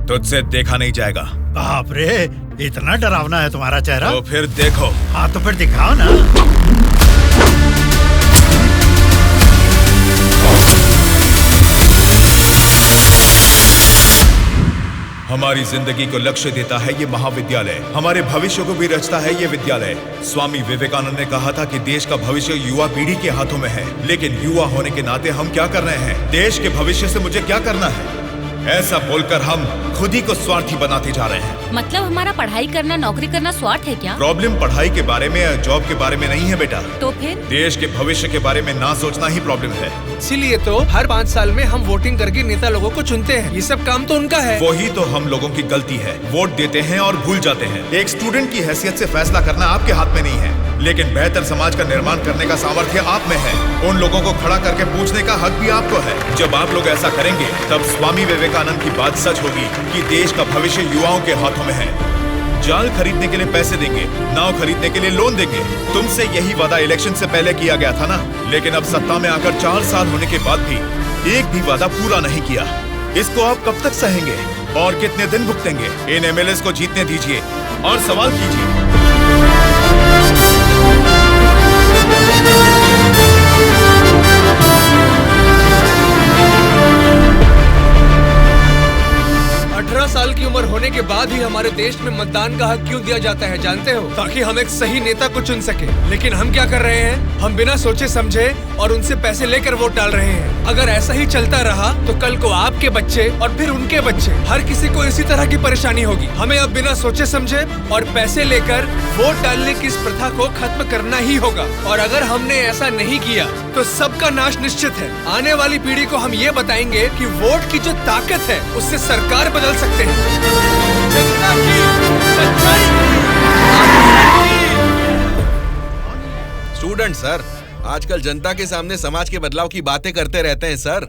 तुझसे देखा नहीं जाएगा। बाप रे, इतना डरावना है तुम्हारा चेहरा? तो फिर देखो। हाँ तो फिर दिखाओ ना। हमारी जिंदगी को लक्ष्य देता है ये महाविद्यालय, हमारे भविष्य को भी रचता है ये विद्यालय। स्वामी विवेकानंद ने कहा था कि देश का भविष्य युवा पीढ़ी के हाथों में है, लेकिन युवा होने के नाते हम क्या कर रहे हैं? देश के भविष्य से मुझे क्या करना है, ऐसा बोलकर हम खुद ही को स्वार्थी बनाते जा रहे हैं। मतलब हमारा पढ़ाई करना, नौकरी करना स्वार्थ है क्या? प्रॉब्लम पढ़ाई के बारे में या जॉब के बारे में नहीं है बेटा, तो फिर देश के भविष्य के बारे में ना सोचना ही प्रॉब्लम है। इसीलिए तो हर 5 साल में हम वोटिंग करके नेता लोगों को चुनते हैं, ये सब काम तो उनका है। वही तो हम लोगों की गलती है, वोट देते हैं और भूल जाते हैं। एक स्टूडेंट की हैसियत से फैसला करना आपके हाथ में नहीं है, लेकिन बेहतर समाज का निर्माण करने का सामर्थ्य आप में है। उन लोगों को खड़ा करके पूछने का हक भी आपको है। जब आप लोग ऐसा करेंगे तब स्वामी विवेकानंद की बात सच होगी कि देश का भविष्य युवाओं के हाथों में है। जाल खरीदने के लिए पैसे देंगे, नाव खरीदने के लिए लोन देंगे। तुमसे यही वादा इलेक्शन से पहले किया गया था ना, लेकिन अब सत्ता में आकर 4 साल होने के बाद भी एक भी वादा पूरा नहीं किया। इसको आप कब तक सहेंगे और कितने दिन भुगतेंगे? इन एमएलएस को जीतने दीजिए और सवाल कीजिए। 18 साल की उम्र होने के बाद ही हमारे देश में मतदान का हक क्यों दिया जाता है जानते हो? ताकि हम एक सही नेता को चुन सके। लेकिन हम क्या कर रहे हैं? हम बिना सोचे समझे और उनसे पैसे लेकर वोट डाल रहे हैं। अगर ऐसा ही चलता रहा तो कल को आपके बच्चे और फिर उनके बच्चे, हर किसी को इसी तरह की परेशानी होगी। हमें अब बिना सोचे समझे और पैसे लेकर वोट डालने की इस प्रथा को खत्म करना ही होगा। और अगर हमने ऐसा नहीं किया तो सबका नाश निश्चित है। आने वाली पीढ़ी को हम ये बताएंगे कि वोट की जो ताकत है उससे सरकार बदल सकते हैं। जनता की सच्चाई। स्टूडेंट सर, आजकल जनता के सामने समाज के बदलाव की बातें करते रहते हैं सर।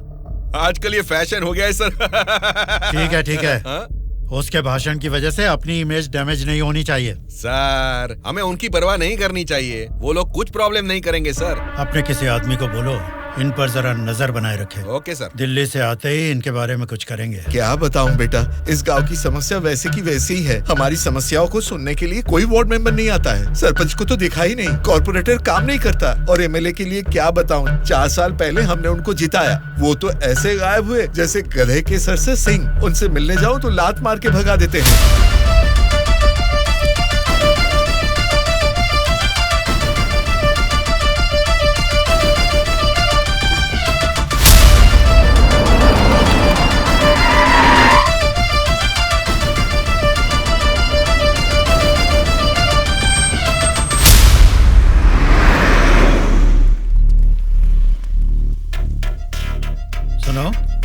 आजकल ये फैशन हो गया है सर। ठीक है। हाँ? उसके भाषण की वजह से अपनी इमेज डैमेज नहीं होनी चाहिए। सर, हमें उनकी परवाह नहीं करनी चाहिए, वो लोग कुछ प्रॉब्लम नहीं करेंगे सर। अपने किसी आदमी को बोलो इन पर जरा नजर बनाए रखे। Okay sir. दिल्ली से आते ही इनके बारे में कुछ करेंगे। क्या बताऊं बेटा, इस गांव की समस्या वैसे की वैसी ही है। हमारी समस्याओं को सुनने के लिए कोई वार्ड मेंबर नहीं आता है। सरपंच को तो दिखा ही नहीं, कॉर्पोरेटर काम नहीं करता, और एमएलए के लिए क्या बताऊं, 4 साल पहले हमने उनको जिताया, वो तो ऐसे गायब हुए जैसे गधे के सर से सिंह। उनसे मिलने जाओ तो लात मार के भगा देते हैं।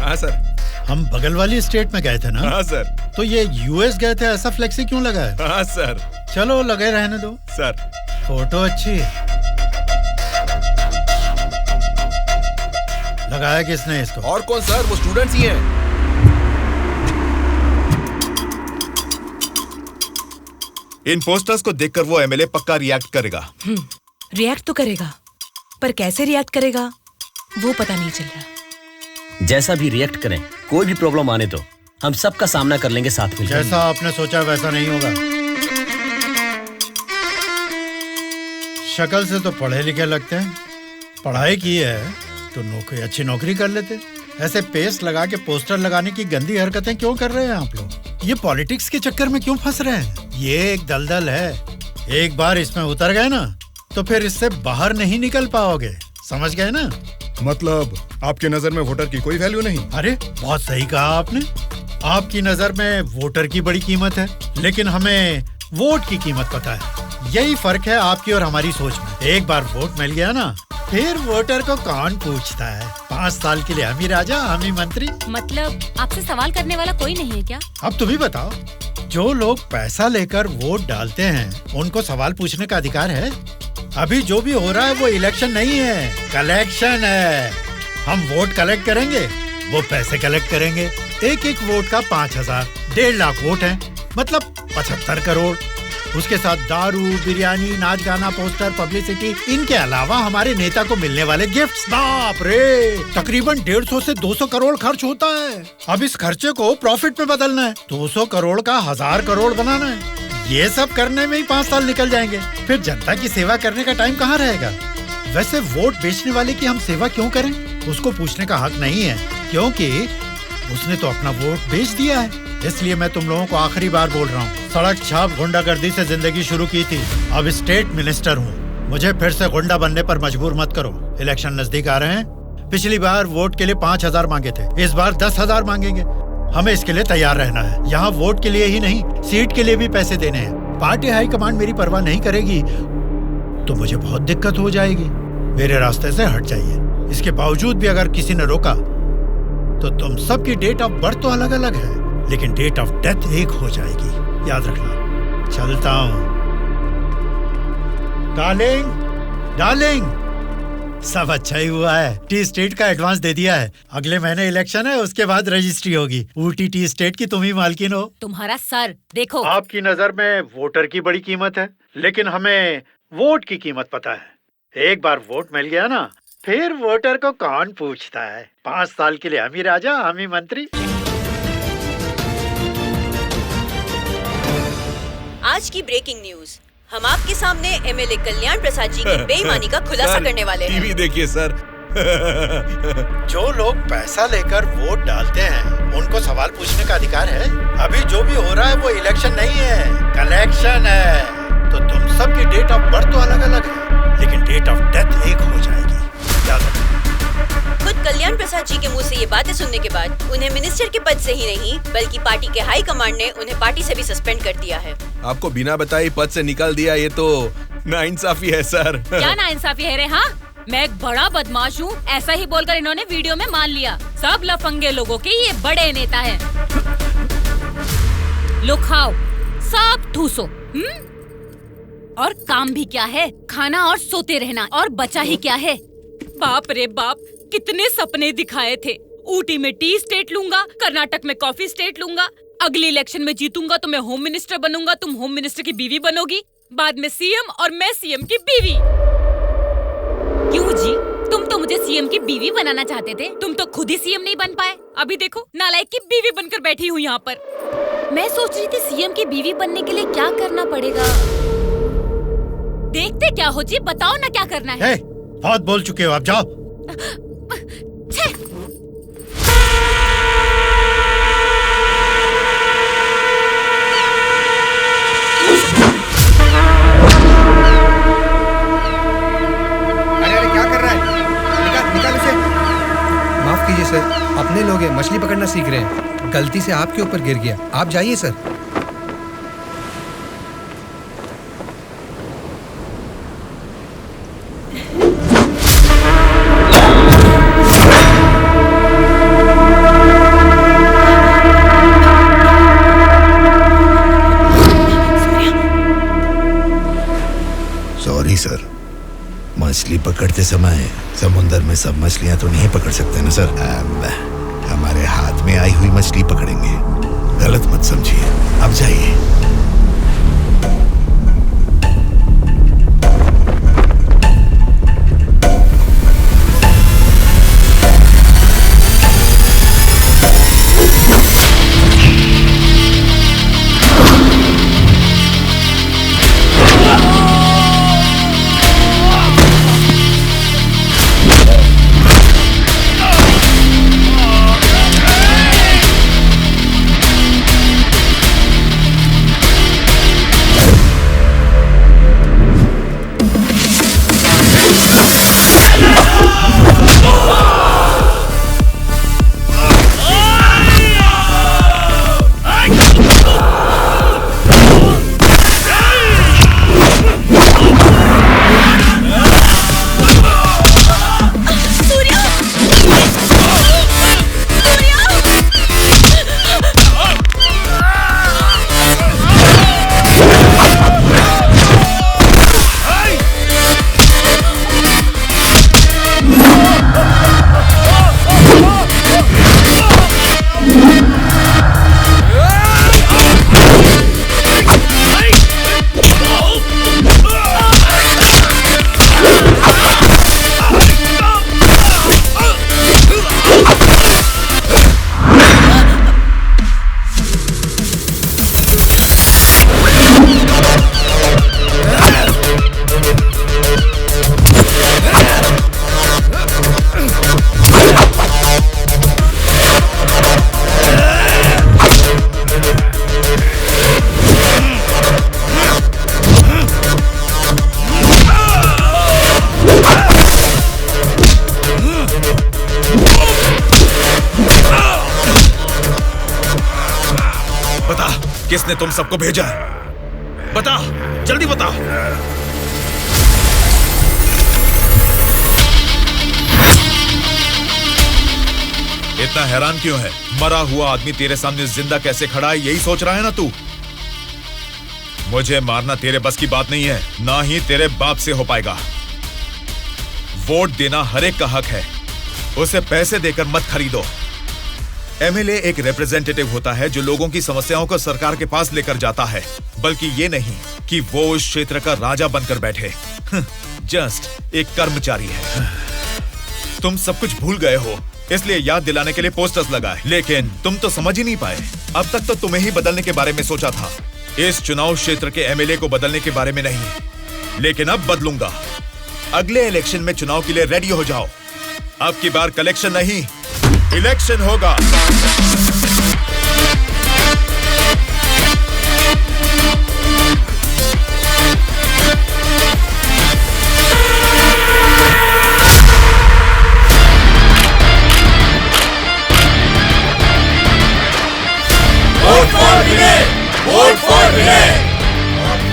हाँ सर। हम बगल वाली स्टेट में गए थे ना? हाँ सर। तो ये यूएस गए थे, ऐसा फ्लेक्सी क्यों लगा है? हाँ सर। चलो लगे रहने दो सर। फोटो अच्छी है। लगाया किसने इसको? और कौन सर, वो स्टूडेंट्स ही हैं। इन पोस्टर्स को देखकर वो एमएलए पक्का रिएक्ट करेगा। रिएक्ट तो करेगा, पर कैसे रिएक्ट करेगा वो पता नहीं चल रहा। जैसा भी रिएक्ट करें, कोई भी प्रॉब्लम आने तो हम सबका सामना कर लेंगे साथ में। जैसा आपने सोचा वैसा नहीं होगा। शक्ल से तो पढ़े लिखे लगते हैं, पढ़ाई की है तो नौकरी, अच्छी नौकरी कर लेते। ऐसे पेस्ट लगा के पोस्टर लगाने की गंदी हरकतें क्यों कर रहे हैं आप लोग? ये पॉलिटिक्स के चक्कर में क्यों फंस रहे हैं? ये एक दलदल है, एक बार इसमें उतर गए ना तो फिर इससे बाहर नहीं निकल पाओगे। समझ गए ना? मतलब आपके नजर में वोटर की कोई वैल्यू नहीं? अरे बहुत सही कहा आपने। आपकी नजर में वोटर की बड़ी कीमत है, लेकिन हमें वोट की कीमत पता है। यही फर्क है आपकी और हमारी सोच में। एक बार वोट मिल गया ना, फिर वोटर को कौन पूछता है? 5 साल के लिए हम ही राजा, हम ही मंत्री। मतलब आपसे सवाल करने वाला कोई नहीं है क्या? अब तुम ही बताओ, जो लोग पैसा लेकर वोट डालते हैं उनको सवाल पूछने का अधिकार है? अभी जो भी हो रहा है वो इलेक्शन नहीं है, कलेक्शन है। हम वोट कलेक्ट करेंगे, वो पैसे कलेक्ट करेंगे। एक एक वोट का 5,000, 1.5 लाख वोट हैं, मतलब 75 करोड़। उसके साथ दारू, बिरयानी, नाच गाना, पोस्टर, पब्लिसिटी, इनके अलावा हमारे नेता को मिलने वाले गिफ्ट्स, बाप रे, तकरीबन 150 से 200 करोड़ खर्च होता है। अब इस खर्चे को प्रॉफिट में बदलना है, 200 करोड़ का 1000 करोड़ बनाना है। ये सब करने में ही 5 साल निकल जाएंगे। फिर जनता की सेवा करने का टाइम कहाँ रहेगा? वैसे वोट बेचने वाले की हम सेवा क्यों करें? उसको पूछने का हक नहीं है, क्योंकि उसने तो अपना वोट बेच दिया है। इसलिए मैं तुम लोगों को आखिरी बार बोल रहा हूँ, सड़क छाप गुंडागर्दी से जिंदगी शुरू की थी, अब स्टेट मिनिस्टर हूँ। मुझे फिर से गुंडा बनने पर मजबूर मत करो। इलेक्शन नजदीक आ रहे हैं। पिछली बार वोट के लिए 5,000 मांगे थे, इस बार 10,000 मांगेंगे। हमें इसके लिए तैयार रहना है। यहाँ वोट के लिए ही नहीं, सीट के लिए भी पैसे देने हैं। पार्टी हाईकमांड मेरी परवाह नहीं करेगी तो मुझे बहुत दिक्कत हो जाएगी। मेरे रास्ते से हट जाइए। इसके बावजूद भी अगर किसी ने रोका तो तुम सबकी डेट ऑफ बर्थ तो अलग अलग है, लेकिन डेट ऑफ डेथ एक हो जाएगी, याद रखना। चलता हूँ। डार्लिंग, डार्लिंग, सब अच्छा ही हुआ है। टी स्टेट का एडवांस दे दिया है। अगले महीने इलेक्शन है, उसके बाद रजिस्ट्री होगी। ऊटी टी स्टेट की तुम ही मालकिन हो। तुम्हारा सर देखो। आपकी नजर में वोटर की बड़ी कीमत है, लेकिन हमें वोट की कीमत पता है। एक बार वोट मिल गया ना, फिर वोटर को कौन पूछता है। 5 साल के लिए हम ही राजा, हम ही मंत्री। आज की ब्रेकिंग न्यूज, हम आपके सामने एमएलए कल्याण प्रसाद जी की बेईमानी का खुलासा करने वाले हैं। टीवी देखिए सर। जो लोग पैसा लेकर वोट डालते हैं, उनको सवाल पूछने का अधिकार है। अभी जो भी हो रहा है वो इलेक्शन नहीं है, कलेक्शन है। तो तुम सबकी डेट ऑफ बर्थ तो अलग अलग है, लेकिन डेट ऑफ डेथ एक हो जाएगी, याद रखना। खुद कल्याण प्रसाद जी के मुंह से ये बातें सुनने के बाद उन्हें मिनिस्टर के पद से ही नहीं, बल्कि पार्टी के हाई कमांड ने उन्हें पार्टी से भी सस्पेंड कर दिया है। आपको बिना बताए पद से निकाल दिया, ये तो नाइंसाफी है सर। क्या नाइंसाफी है रे? हाँ, मैं एक बड़ा बदमाश हूँ, ऐसा ही बोलकर इन्होंने वीडियो में मान लिया। सब लफंगे लोगों के ये बड़े नेता हैं। लो खाओ, सब ठूसो। और काम भी क्या है? खाना और सोते रहना। और बचा ही क्या है? बाप रे बाप, कितने सपने दिखाए थे। ऊटी में टी स्टेट लूंगा, कर्नाटक में कॉफी स्टेट लूंगा, अगली इलेक्शन में जीतूंगा तो मैं होम मिनिस्टर बनूंगा, तुम होम मिनिस्टर की बीवी बनोगी, बाद में सीएम और मैं सीएम की बीवी। क्यों जी, तुम तो मुझे सीएम की बीवी बनाना चाहते थे, तुम तो खुद ही सीएम नहीं बन पाए। अभी देखो, नालायक की बीवी बनकर बैठी हूँ यहाँ पर। मैं सोच रही थी सीएम की बीवी बनने के लिए क्या करना पड़ेगा। देखते क्या हो जी, बताओ ना क्या करना है। बहुत बोल चुके हो, आप जाओ। अरे क्या कर रहा है? निकाल उसे। माफ कीजिए सर, अपने लोग हैं, मछली पकड़ना सीख रहे हैं, गलती से आपके ऊपर गिर गया। आप जाइए सर। सॉरी सर, मछली पकड़ते समय समुंदर में सब मछलियां तो नहीं पकड़ सकते ना सर। हमारे हाथ में आई हुई मछली पकड़ेंगे, गलत मत समझिए। अब जाइए। किसने तुम सबको भेजा है? बता, जल्दी बता। इतना हैरान क्यों है? मरा हुआ आदमी तेरे सामने जिंदा कैसे खड़ा है, यही सोच रहा है ना तू? मुझे मारना तेरे बस की बात नहीं है, ना ही तेरे बाप से हो पाएगा। वोट देना हर एक का हक है, उसे पैसे देकर मत खरीदो। एमएलए एक रिप्रेजेंटेटिव होता है जो लोगों की समस्याओं को सरकार के पास लेकर जाता है, बल्कि ये नहीं कि वो उस क्षेत्र का राजा बनकर बैठे। जस्ट एक कर्मचारी है। तुम सब कुछ भूल गए हो, इसलिए याद दिलाने के लिए पोस्टर्स लगाए, लेकिन तुम तो समझ ही नहीं पाए। अब तक तो तुम्हें ही बदलने के बारे में सोचा था, इस चुनाव क्षेत्र के एमएलए को बदलने के बारे में नहीं। लेकिन अब बदलूंगा। अगले इलेक्शन में चुनाव के लिए रेडी हो जाओ। अब की बार कलेक्शन नहीं, इलेक्शन होगा।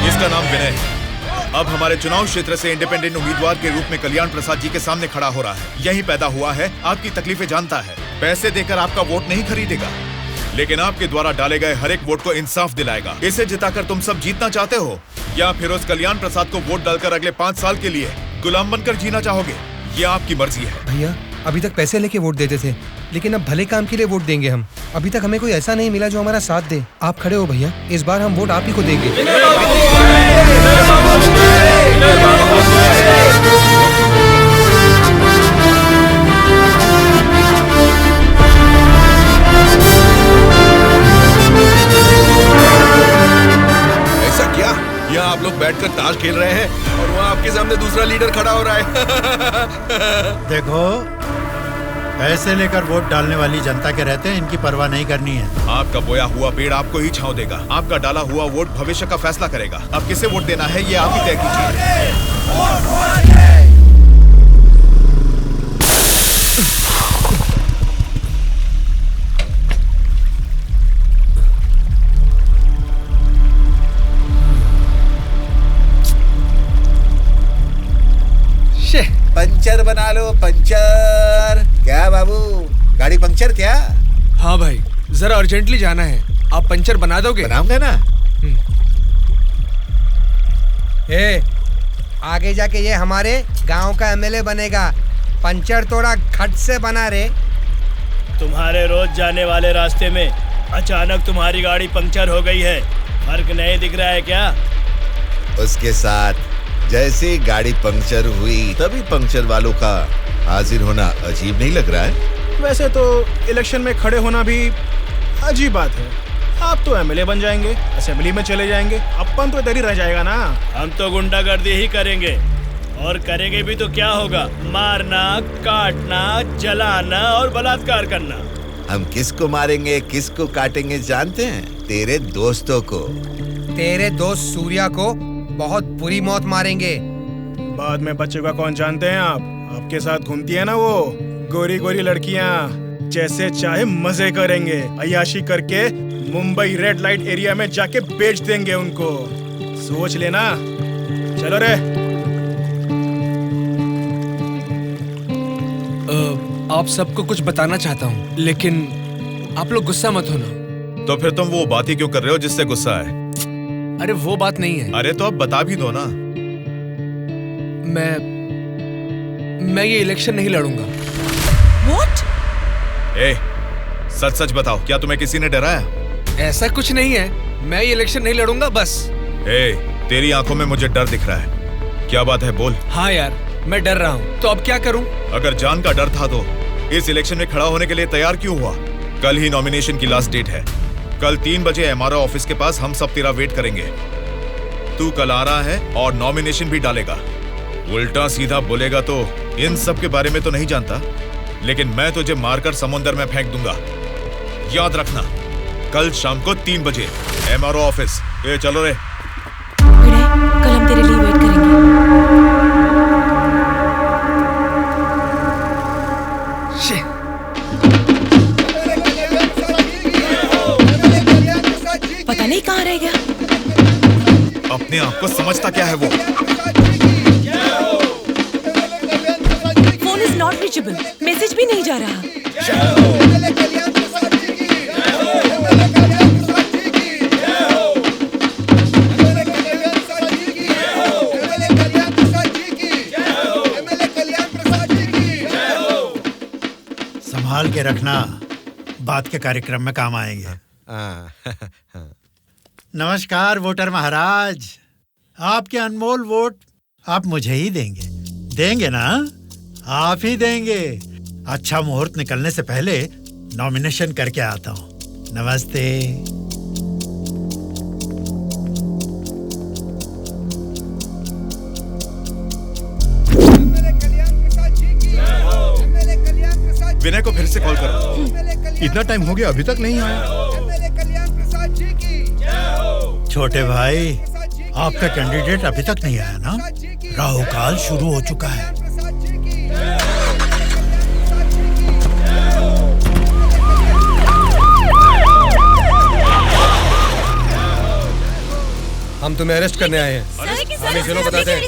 इसका नाम विनय है। अब हमारे चुनाव क्षेत्र से इंडिपेंडेंट उम्मीदवार के रूप में कल्याण प्रसाद जी के सामने खड़ा हो रहा है। यही पैदा हुआ है, आपकी तकलीफें जानता है। पैसे देकर आपका वोट नहीं खरीदेगा, लेकिन आपके द्वारा डाले गए हर एक वोट को इंसाफ दिलाएगा। इसे जिताकर तुम सब जीतना चाहते हो, या फिर उस कल्याण प्रसाद को वोट डालकर अगले 5 साल के लिए गुलाम बनकर जीना चाहोगे? ये आपकी मर्जी है। भैया, अभी तक पैसे लेके वोट देते थे, लेकिन अब भले काम के लिए वोट देंगे हम। अभी तक हमें कोई ऐसा नहीं मिला जो हमारा साथ दे। आप खड़े हो भैया, इस बार हम वोट आप ही को देंगे। ऐसा क्या? यहाँ आप लोग बैठकर ताश खेल रहे हैं और वहाँ आपके सामने दूसरा लीडर खड़ा हो रहा है। देखो, पैसे लेकर वोट डालने वाली जनता के रहते हैं, इनकी परवाह नहीं करनी है। आपका बोया हुआ पेड़ आपको ही छांव देगा। आपका डाला हुआ वोट भविष्य का फैसला करेगा। अब किसे वोट देना है, ये आप ही तय कीजिए। पंचर बना लो, पंचर। क्या बाबू, गाड़ी पंचर क्या? हाँ भाई, जरा अर्जेंटली जाना है, आप पंचर बना दोगे? बनाऊंगा ना। आगे जाके ये हमारे गांव का एमएलए बनेगा। पंचर थोड़ा खट से बना रे। तुम्हारे रोज जाने वाले रास्ते में अचानक तुम्हारी गाड़ी पंक्चर हो गई है, फर्क नहीं दिख रहा है क्या? उसके साथ जैसे गाड़ी पंक्चर हुई तभी पंक्चर वालों का हाजिर होना अजीब नहीं लग रहा है? वैसे तो इलेक्शन में खड़े होना भी अजीब बात है। आप तो एमएलए बन जाएंगे, असेंबली में चले जाएंगे, अपन तो इधर ही रह जाएगा ना। हम तो गुंडागर्दी ही करेंगे, और करेंगे भी तो क्या होगा? मारना, काटना, जलाना और बलात्कार करना। हम किसको मारेंगे, किसको काटेंगे जानते हैं? तेरे दोस्तों को। तेरे दोस्त सूर्या को बहुत बुरी मौत मारेंगे। बाद में बचेगा कौन जानते हैं आप? आपके साथ घूमती है ना वो गोरी गोरी लड़कियां, जैसे चाहे मजे करेंगे। अय्याशी करके मुंबई रेड लाइट एरिया में जाके बेच देंगे उनको। सोच लेना। चलो रे। आप सबको कुछ बताना चाहता हूँ, लेकिन आप लोग गुस्सा मत होना। तो फिर तुम वो बात ही क्यों कर रहे हो जिससे गुस्सा है? अरे वो बात नहीं है। अरे तो अब बता भी दो ना। मैं ये इलेक्शन नहीं लड़ूंगा। What? ए, सच सच बताओ, क्या तुम्हें किसी ने डराया? ऐसा कुछ नहीं है, मैं ये इलेक्शन नहीं लड़ूंगा बस। ए, तेरी आंखों में मुझे डर दिख रहा है। क्या बात है, बोल। हाँ यार, मैं डर रहा हूँ, तो अब क्या करूँ? अगर जान का डर था तो इस इलेक्शन में खड़ा होने के लिए तैयार क्यों हुआ? कल ही नॉमिनेशन की लास्ट डेट है। कल 3 बजे एमआरओ ऑफिस के पास हम सब तेरा वेट करेंगे। तू कल आ रहा है और नॉमिनेशन भी डालेगा। उल्टा सीधा बोलेगा तो इन सब के बारे में तो नहीं जानता, लेकिन मैं तुझे मारकर समुंदर में फेंक दूंगा। याद रखना, कल शाम को 3 बजे एमआरओ ऑफिस। ये चलो रे। कल हम तेरे लिए वेट करेंगे। पता नहीं कहाँ कुछ समझता क्या है वो? Phone is not reachable, message भी नहीं जा रहा। संभाल के रखना, बात के कार्यक्रम में काम आएंगे। नमस्कार वोटर महाराज, आपके अनमोल वोट आप मुझे ही देंगे ना? आप ही देंगे। अच्छा मुहूर्त निकलने से पहले नॉमिनेशन करके आता हूँ। नमस्ते। विनय को फिर से कॉल करो। इतना टाइम हो गया अभी तक नहीं आया। छोटे भाई, आपका कैंडिडेट अभी तक नहीं आया ना? राहु काल शुरू हो चुका है। हम तुम्हें अरेस्ट करने आए हैं। हमें चलो बताते हैं।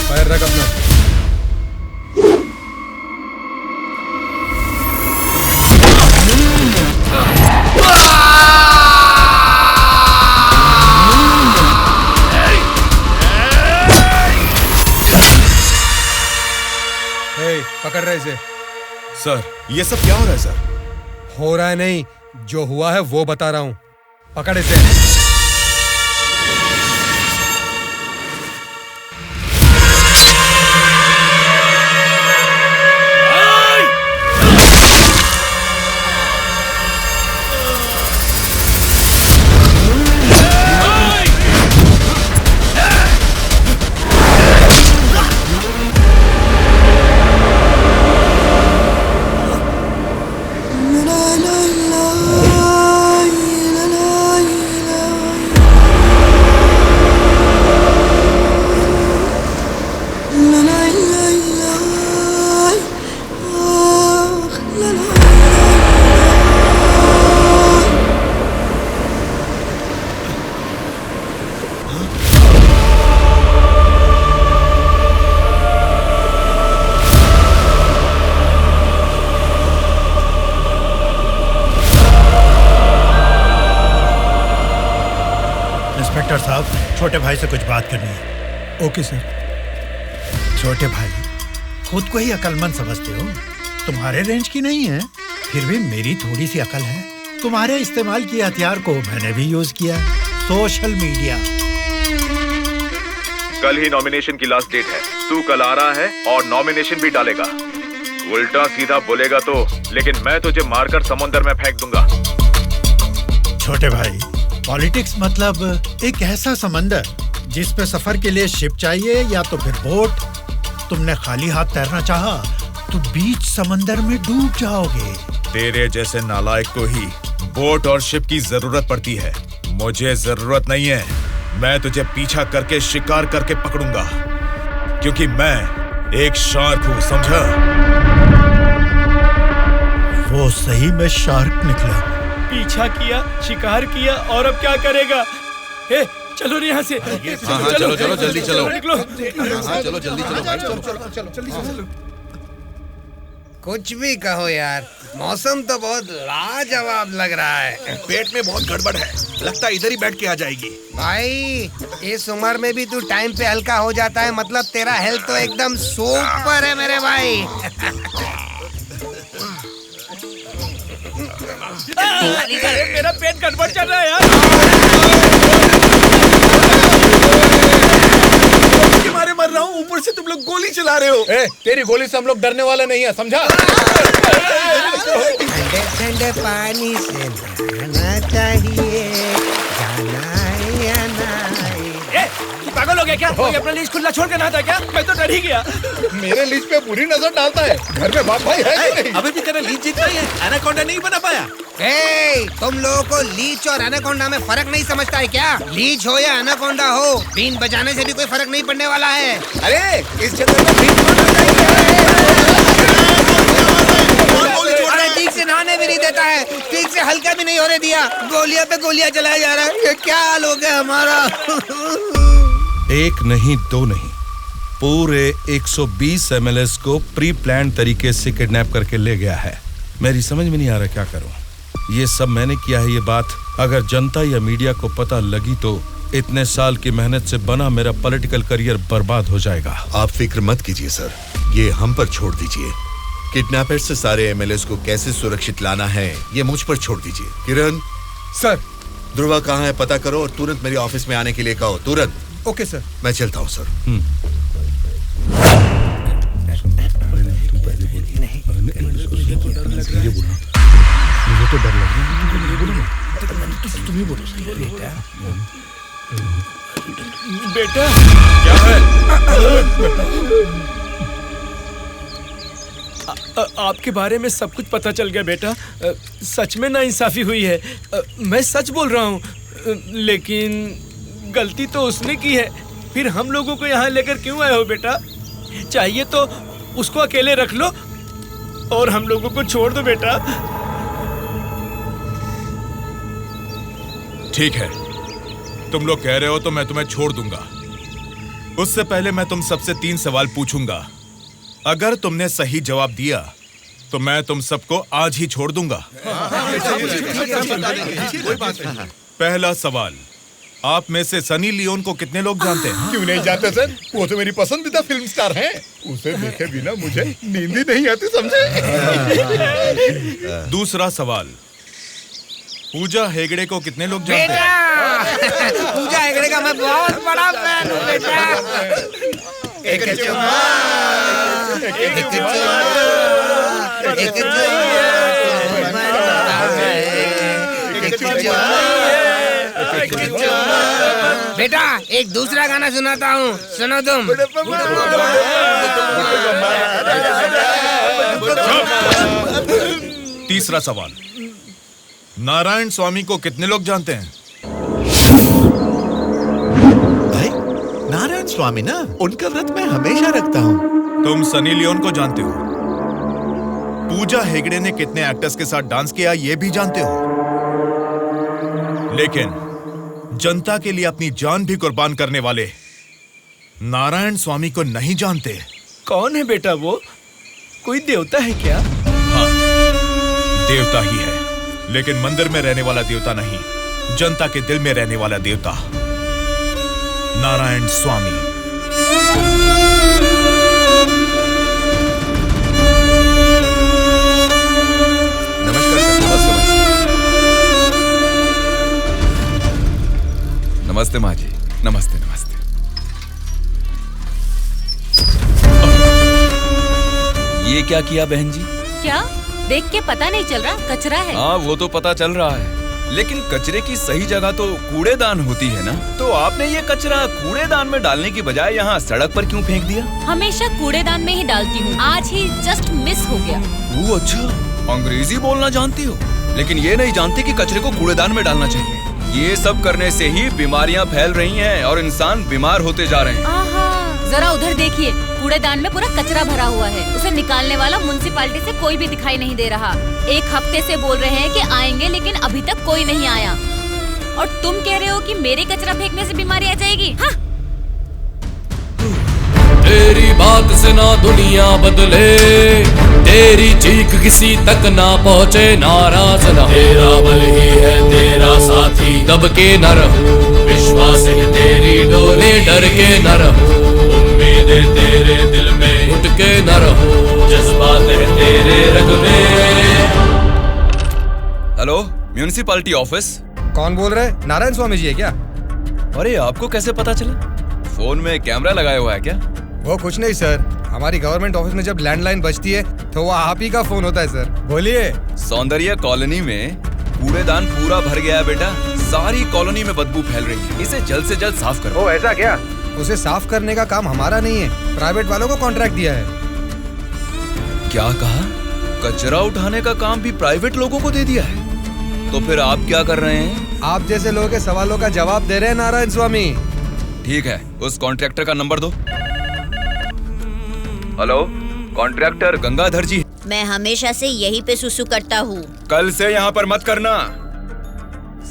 पैर रख अपना। पकड़ रहे इसे। सर, ये सब क्या हो रहा है सर? हो रहा है नहीं, जो हुआ है वो बता रहा हूँ। पकड़ इसे। इंस्पेक्टर साहब, छोटे भाई से कुछ बात करनी है। Okay sir. छोटे भाई, खुद को ही अकलमंद समझते हो, तुम्हारे रेंज की नहीं है, फिर भी मेरी थोड़ी सी अकल है। तुम्हारे इस्तेमाल किए हथियार को मैंने भी यूज किया, सोशल मीडिया। कल ही नॉमिनेशन की लास्ट डेट है। तू कल आ रहा है और नॉमिनेशन भी डालेगा। उल्टा सीधा बोलेगा तो, लेकिन मैं तुझे मारकर समुद्र में फेंक दूंगा। छोटे भाई, पॉलिटिक्स मतलब एक ऐसा समंदर जिस पे सफर के लिए शिप चाहिए या तो फिर बोट। तुमने खाली हाथ तैरना चाहा तो बीच समंदर में डूब जाओगे। तेरे जैसे नालायक को ही बोट और शिप की जरूरत पड़ती है, मुझे जरूरत नहीं है। मैं तुझे पीछा करके शिकार करके पकड़ूंगा, क्योंकि मैं एक शार्क हूँ, समझा? वो सही में शार्क निकला। पीछा किया, शिकार किया और अब क्या करेगा? ए, चलो यहाँ से। हाँ, चलो चलो जल्दी चलो। निकलो। हाँ, चलो जल्दी चलो। कुछ भी कहो यार, मौसम तो बहुत लाजवाब लग रहा है। पेट में बहुत गड़बड़ है, लगता है इधर ही बैठ के आ जाएगी। भाई, इस उम्र में भी तू टाइम पे हल्का हो जाता है, मतलब तेरा हेल्थ तो एकदम सुपर है मेरे भाई। मेरा पेट गड़बड़ चल रहा है यार। मारे मर रहा हूँ, ऊपर से तुम लोग गोली चला रहे हो। तेरी गोली से हम लोग डरने वाले नहीं है, समझा? ठंडे ठंडे पानी से नहाना चाहिए, जाना है या नहीं। पागल हो गया क्या? कोई अपना लीज खुला छोड़ के नहाता क्या? मैं तो डर ही गया। मेरे लीज पे बुरी नजर डालता है। घर में बाप भाई है कि नहीं? अभी भी तेरा लीज जीतना ही है, एनाकोंडा नहीं बना पाया। तुम लोगों को लीच और एनाकोंडा में फर्क नहीं समझता है क्या? लीच हो या एनाकोंडा हो, बीन बजाने से भी कोई फर्क नहीं पड़ने वाला है। अरे इस जंगल में बीन ठीक से नहाने भी नहीं देता है, ठीक से हल्का भी नहीं होने दिया, गोलियां पे गोलियां चलाया जा रहा है। ये क्या हाल हो गया हमारा? एक नहीं, दो नहीं, पूरे 120 एमएलएस को प्री प्लान तरीके से किडनैप करके ले गया है। मेरी समझ में नहीं आ रहा क्या करूं। ये सब मैंने किया है। ये बात अगर जनता या मीडिया को पता लगी तो इतने साल की मेहनत से बना मेरा पॉलिटिकल करियर बर्बाद हो जाएगा। आप फिक्र मत कीजिए सर, ये हम पर छोड़ दीजिए। किडनैपर से सारे एमएलएस को कैसे सुरक्षित लाना है ये मुझ पर छोड़ दीजिए। किरण सर, ध्रुवा कहाँ है पता करो और तुरंत मेरे ऑफिस में आने के लिए कहो, तुरंत। Okay sir. मैं चलता हूँ सर। मुझे तो डर लग रहा है। तुम ही बोलो बेटा। क्या है? आपके बारे में सब कुछ पता चल गया बेटा। सच में नाइंसाफी हुई है। मैं सच बोल रहा हूँ, लेकिन गलती तो उसने की है। फिर हम लोगों को यहाँ लेकर क्यों आए हो बेटा? चाहिए तो उसको अकेले रख लो और हम लोगों को छोड़ दो बेटा। ठीक है, तुम लोग कह रहे हो तो मैं तुम्हें छोड़ दूंगा। उससे पहले मैं तुम सबसे 3 सवाल पूछूंगा। अगर तुमने सही जवाब दिया तो मैं तुम सबको आज ही छोड़ दूंगा। पहला सवाल, आप में से सनी लियोन को कितने लोग जानते हैं? क्यों नहीं जानते सर, वो तो मेरी पसंदीदा फिल्म स्टार हैं। उसे देखे बिना मुझे नींद ही नहीं आती, समझे? दूसरा सवाल, पूजा हेगड़े को कितने लोग जानते हैं? पूजा हेगड़े का मैं बहुत बड़ा फैन हूँ बेटा। एक चुम्मा, एक चुम्मा, एक चुम्मा। बेटा एक दूसरा गाना सुनाता हूँ, सुनो तुम। तीसरा सवाल, नारायण स्वामी को कितने लोग जानते हैं? भाई नारायण स्वामी ना, उनका व्रत मैं हमेशा रखता हूँ। तुम सनी लियोन को जानते हो? पूजा हेगड़े ने कितने एक्टर्स के साथ डांस किया ये भी जानते हो? लेकिन जनता के लिए अपनी जान भी कुर्बान करने वाले नारायण स्वामी को नहीं जानते। कौन है बेटा वो? कोई देवता है क्या? हाँ, देवता ही है, लेकिन मंदिर में रहने वाला देवता नहीं, जनता के दिल में रहने वाला देवता, नारायण स्वामी। नमस्कार सर। नमस्ते माँ जी। नमस्ते नमस्ते। ये क्या किया बहन जी? क्या देख के पता नहीं चल रहा? कचरा है। हाँ वो तो पता चल रहा है, लेकिन कचरे की सही जगह तो कूड़ेदान होती है ना। तो आपने ये कचरा कूड़ेदान में डालने की बजाय यहाँ सड़क पर क्यों फेंक दिया? हमेशा कूड़ेदान में ही डालती हूँ, आज ही जस्ट मिस हो गया। वो अच्छा, अंग्रेजी बोलना जानती हो, लेकिन ये नहीं जानती कि कचरे को कूड़ेदान में डालना चाहिए। ये सब करने से ही बीमारियाँ फैल रही हैं और इंसान बीमार होते जा रहे हैं। जरा उधर देखिए, कूड़ेदान में पूरा कचरा भरा हुआ है। उसे निकालने वाला म्युनिसिपैलिटी से कोई भी दिखाई नहीं दे रहा। 1 हफ्ते से बोल रहे हैं कि आएंगे, लेकिन अभी तक कोई नहीं आया। और तुम कह रहे हो कि मेरे कचरा फेंकने से बीमारी आ जाएगी? हाँ? तेरी बात से ना दुनिया बदले, तेरी चीख किसी तक ना पहुँचे, नाराज न तेरा बल ही है तेरा साथी, दब के न रहूं, विश्वास है तेरी डोले, डर के न रहूं, उम्मीदें तेरे दिल में उठ के न रहूं, जज्बात है तेरे रग में। Hello, municipality office. कौन बोल रहा है? नारायण स्वामी जी है क्या? अरे आपको कैसे पता चला? फोन में कैमरा लगाया हुआ है क्या? वो कुछ नहीं सर, हमारी गवर्नमेंट ऑफिस में जब लैंडलाइन बजती है तो वो आप ही का फोन होता है सर। बोलिए। सौंदर्य कॉलोनी में कूड़ेदान पूरा भर गया है बेटा, सारी कॉलोनी में बदबू फैल रही है, इसे जल्द से जल्द साफ करो। ओ ऐसा क्या? उसे साफ करने का काम हमारा नहीं है, प्राइवेट वालों को कॉन्ट्रैक्ट दिया है। क्या कहा? कचरा उठाने का काम भी प्राइवेट लोगों को दे दिया है? तो फिर आप क्या कर रहे हैं? आप जैसे लोगों के सवालों का जवाब दे रहे हैं नारायण स्वामी। ठीक है, उस कॉन्ट्रैक्टर का नंबर दो। हेलो, कॉन्ट्रैक्टर गंगाधर जी। मैं हमेशा से यहीं पे सुसु करता हूँ। कल से यहाँ पर मत करना।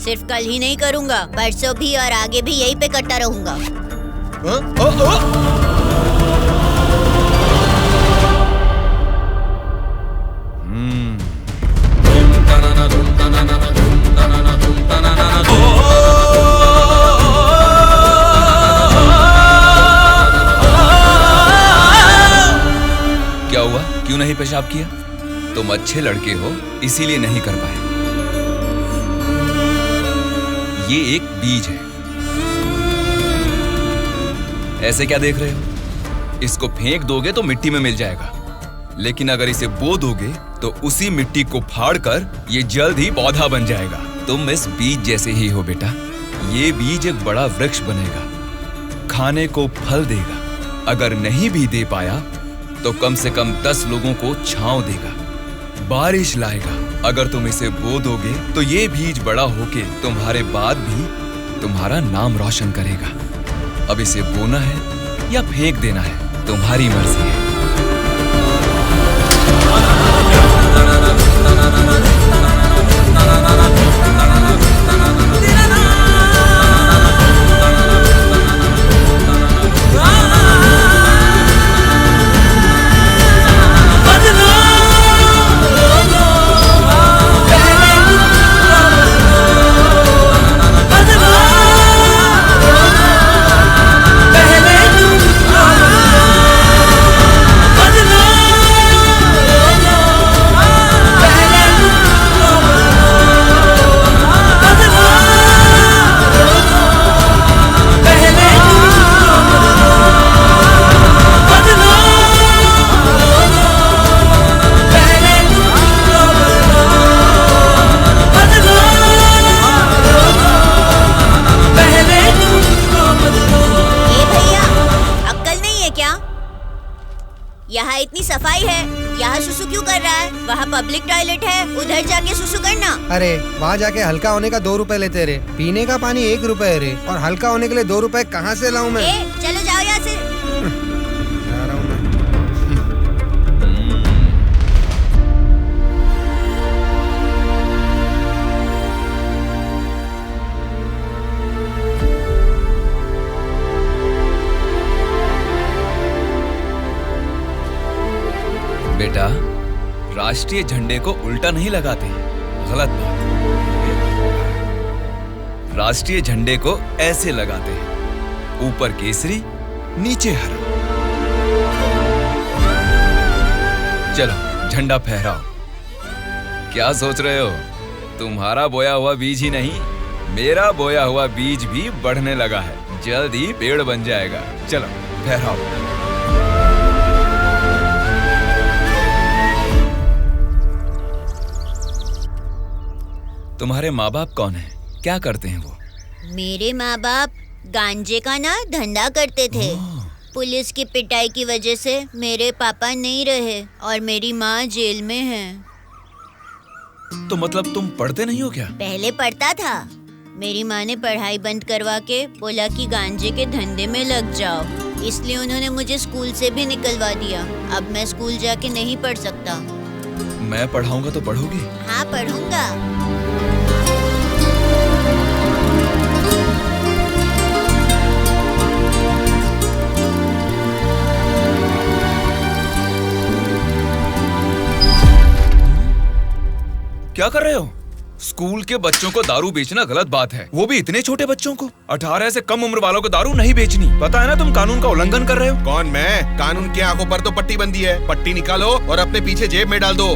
सिर्फ कल ही नहीं करूँगा, परसों भी और आगे भी यहीं पे करता रहूँगा। क्या हुआ? क्यों नहीं पेशाब किया? तुम अच्छे लड़के हो इसीलिए नहीं कर पाए। ये एक बीज है। ऐसे क्या देख रहे हो? इसको फेंक दोगे तो मिट्टी में मिल जाएगा, लेकिन अगर इसे बो दोगे तो उसी मिट्टी को फाड़कर ये जल्द ही पौधा बन जाएगा। तुम इस बीज जैसे ही हो बेटा। ये बीज एक बड़ा वृक्ष बनेगा, खाने को फल देगा, अगर नहीं भी दे पाया तो कम से कम 10 लोगों को छांव देगा, बारिश लाएगा। अगर तुम इसे बो दोगे तो ये बीज बड़ा होके तुम्हारे बाद भी तुम्हारा नाम रोशन करेगा। अब इसे बोना है या फेंक देना है, तुम्हारी मर्जी है। यहाँ इतनी सफाई है, यहाँ सुसु क्यों कर रहा है? वहाँ पब्लिक टॉयलेट है, उधर जाके सुसु करना। अरे वहाँ जाके हल्का होने का 2 रुपए लेते रे, पीने का पानी 1 रुपए रे, और हल्का होने के लिए 2 रुपए कहाँ से लाऊं मैं? चलो जाओ यहाँ से। जा रहा हूँ मैं। बेटा, राष्ट्रीय झंडे को उल्टा नहीं लगाते, गलत बात। राष्ट्रीय झंडे को ऐसे लगाते हैं, ऊपर केसरी नीचे हरा। चलो झंडा फहराओ। क्या सोच रहे हो? तुम्हारा बोया हुआ बीज ही नहीं, मेरा बोया हुआ बीज भी बढ़ने लगा है, जल्द ही पेड़ बन जाएगा। चलो फहराओ। तुम्हारे माँ बाप कौन हैं? क्या करते हैं वो? मेरे माँ बाप गांजे का ना धंधा करते थे। पुलिस की पिटाई की वजह से मेरे पापा नहीं रहे और मेरी माँ जेल में है। तो मतलब तुम पढ़ते नहीं हो क्या? पहले पढ़ता था, मेरी माँ ने पढ़ाई बंद करवा के बोला कि गांजे के धंधे में लग जाओ, इसलिए उन्होंने मुझे स्कूल से भी निकलवा दिया। अब मैं स्कूल जाके नहीं पढ़ सकता। मैं पढ़ाऊंगा तो पढ़ोगी? हाँ पढ़ूंगा। क्या कर रहे हो? स्कूल के बच्चों को दारू बेचना गलत बात है, वो भी इतने छोटे बच्चों को। 18 से कम उम्र वालों को दारू नहीं बेचनी। पता है ना तुम कानून का उल्लंघन कर रहे हो। कौन मैं? कानून की आंखों पर तो पट्टी बंदी है, पट्टी निकालो और अपने पीछे जेब में डाल दो।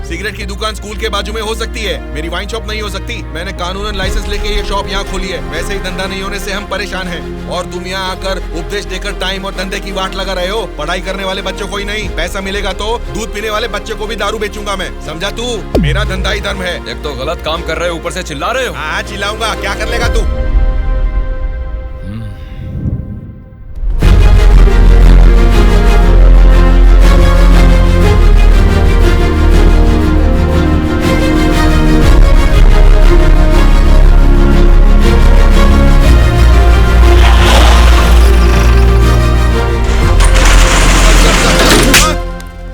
सिगरेट की दुकान स्कूल के बाजू में हो सकती है, मेरी वाइन शॉप नहीं हो सकती। मैंने कानूनन लाइसेंस लेके ये शॉप यहाँ खोली है। वैसे ही धंधा नहीं होने से हम परेशान हैं और तुम यहाँ आकर उपदेश देकर टाइम और धंधे की वाट लगा रहे हो। पढ़ाई करने वाले बच्चों को ही नहीं, पैसा मिलेगा तो दूध पीने वाले बच्चे को भी दारू बेचूंगा मैं, समझा तू? मेरा धंधा ही धर्म है। एक तो गलत काम कर रहे हो, ऊपर से चिल्ला रहे हो। हाँ चिल्लाऊंगा, क्या कर लेगा तू?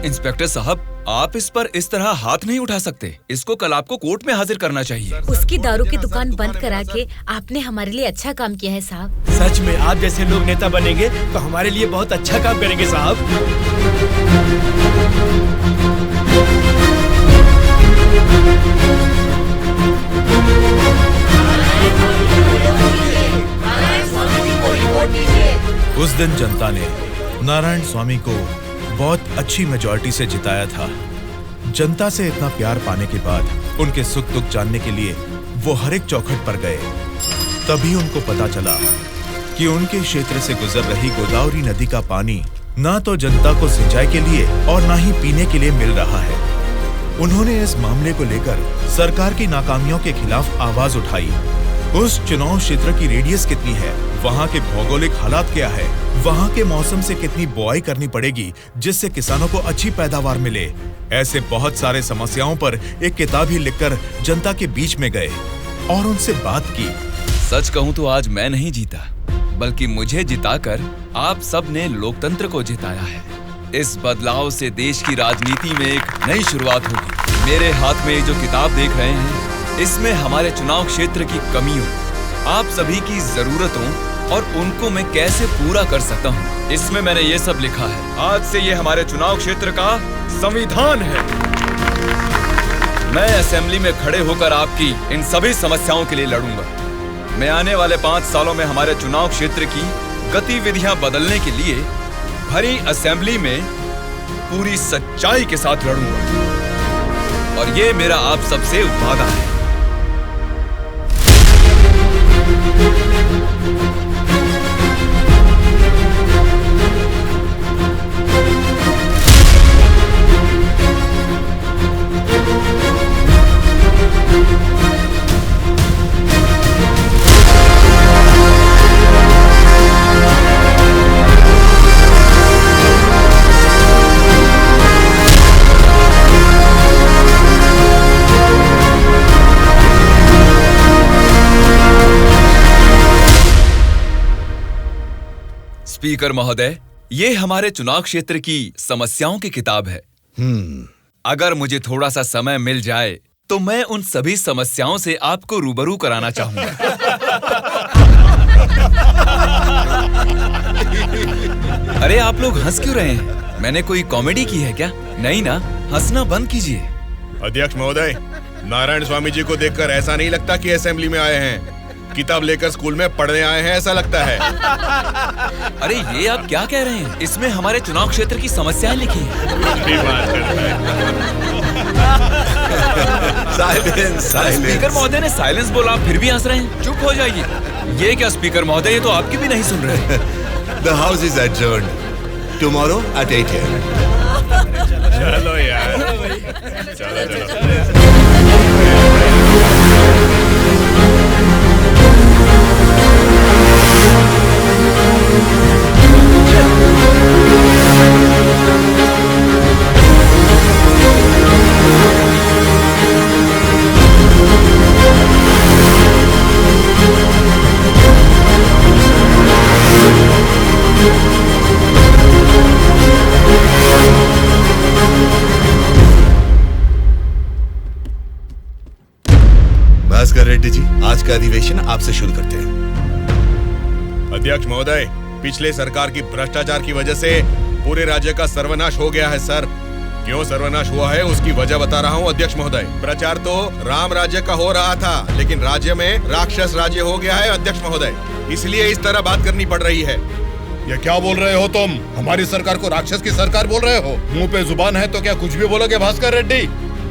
इंस्पेक्टर साहब, आप इस पर इस तरह हाथ नहीं उठा सकते। इसको कल आपको कोर्ट में हाजिर करना चाहिए। उसकी दारू की दुकान बंद करा के आपने हमारे लिए अच्छा काम किया है साहब। सच में आप जैसे लोग नेता बनेंगे तो हमारे लिए बहुत अच्छा काम करेंगे साहब। उस दिन जनता ने नारायण स्वामी को बहुत अच्छी मेजॉरिटी से जिताया था। जनता से इतना प्यार पाने के बाद उनके सुख दुख जानने के लिए वो हर एक चौखट पर गए। तभी उनको पता चला कि उनके क्षेत्र से गुजर रही गोदावरी नदी का पानी ना तो जनता को सिंचाई के लिए और ना ही पीने के लिए मिल रहा है। उन्होंने इस मामले को लेकर सरकार की नाकामियों के खिलाफ आवाज उठाई। उस चुनाव क्षेत्र की रेडियस कितनी है, वहाँ के भौगोलिक हालात क्या है, वहाँ के मौसम से कितनी बुआई करनी पड़ेगी जिससे किसानों को अच्छी पैदावार मिले, ऐसे बहुत सारे समस्याओं पर एक किताब ही लिखकर जनता के बीच में गए और उनसे बात की। सच कहूँ तो आज मैं नहीं जीता, बल्कि मुझे जिताकर आप सब ने लोकतंत्र को जिताया है। इस बदलाव से देश की राजनीति में एक नई शुरुआत होगी। मेरे हाथ में जो किताब देख रहे हैं, इसमें हमारे चुनाव क्षेत्र की कमियों, आप सभी की जरूरतों और उनको मैं कैसे पूरा कर सकता हूँ, इसमें मैंने ये सब लिखा है। आज से ये हमारे चुनाव क्षेत्र का संविधान है। मैं असेंबली में खड़े होकर आपकी इन सभी समस्याओं के लिए लड़ूंगा। मैं आने वाले 5 सालों में हमारे चुनाव क्षेत्र की गतिविधियां बदलने के लिए भरी असेंबली में पूरी सच्चाई के साथ लड़ूंगा और ये मेरा आप सबसे वादा है। स्पीकर महोदय, ये हमारे चुनाव क्षेत्र की समस्याओं की किताब है। अगर मुझे थोड़ा सा समय मिल जाए तो मैं उन सभी समस्याओं से आपको रूबरू कराना चाहूंगा। अरे आप लोग हंस क्यों रहे हैं? मैंने कोई कॉमेडी की है क्या? नहीं ना, हंसना बंद कीजिए। अध्यक्ष महोदय, नारायण स्वामी जी को देखकर ऐसा नहीं लगता कि असेंबली में आए हैं, किताब लेकर स्कूल में पढ़ने आए हैं ऐसा लगता है। अरे ये आप क्या कह रहे हैं? इसमें हमारे चुनाव क्षेत्र की समस्याएं लिखी हैं। स्पीकर महोदय ने साइलेंस बोला, आप फिर भी हंस रहे हैं। चुप हो जाइए। ये क्या स्पीकर महोदय, ये तो आपकी भी नहीं सुन रहे। The house is adjourned. Tomorrow at 8 a.m. चलो यार, चलो। भास्कर रेड्डी जी, आज का अधिवेशन आपसे शुरू करते हैं। अध्यक्ष महोदय, पिछले सरकार की भ्रष्टाचार की वजह से पूरे राज्य का सर्वनाश हो गया है सर। क्यों सर्वनाश हुआ है उसकी वजह बता रहा हूँ अध्यक्ष महोदय। प्रचार तो राम राज्य का हो रहा था, लेकिन राज्य में राक्षस राज्य हो गया है अध्यक्ष महोदय, इसलिए इस तरह बात करनी पड़ रही है। ये क्या बोल रहे हो तुम? हमारी सरकार को राक्षस की सरकार बोल रहे हो? मुंह पे जुबान है तो क्या कुछ भी बोलोगे भास्कर रेड्डी?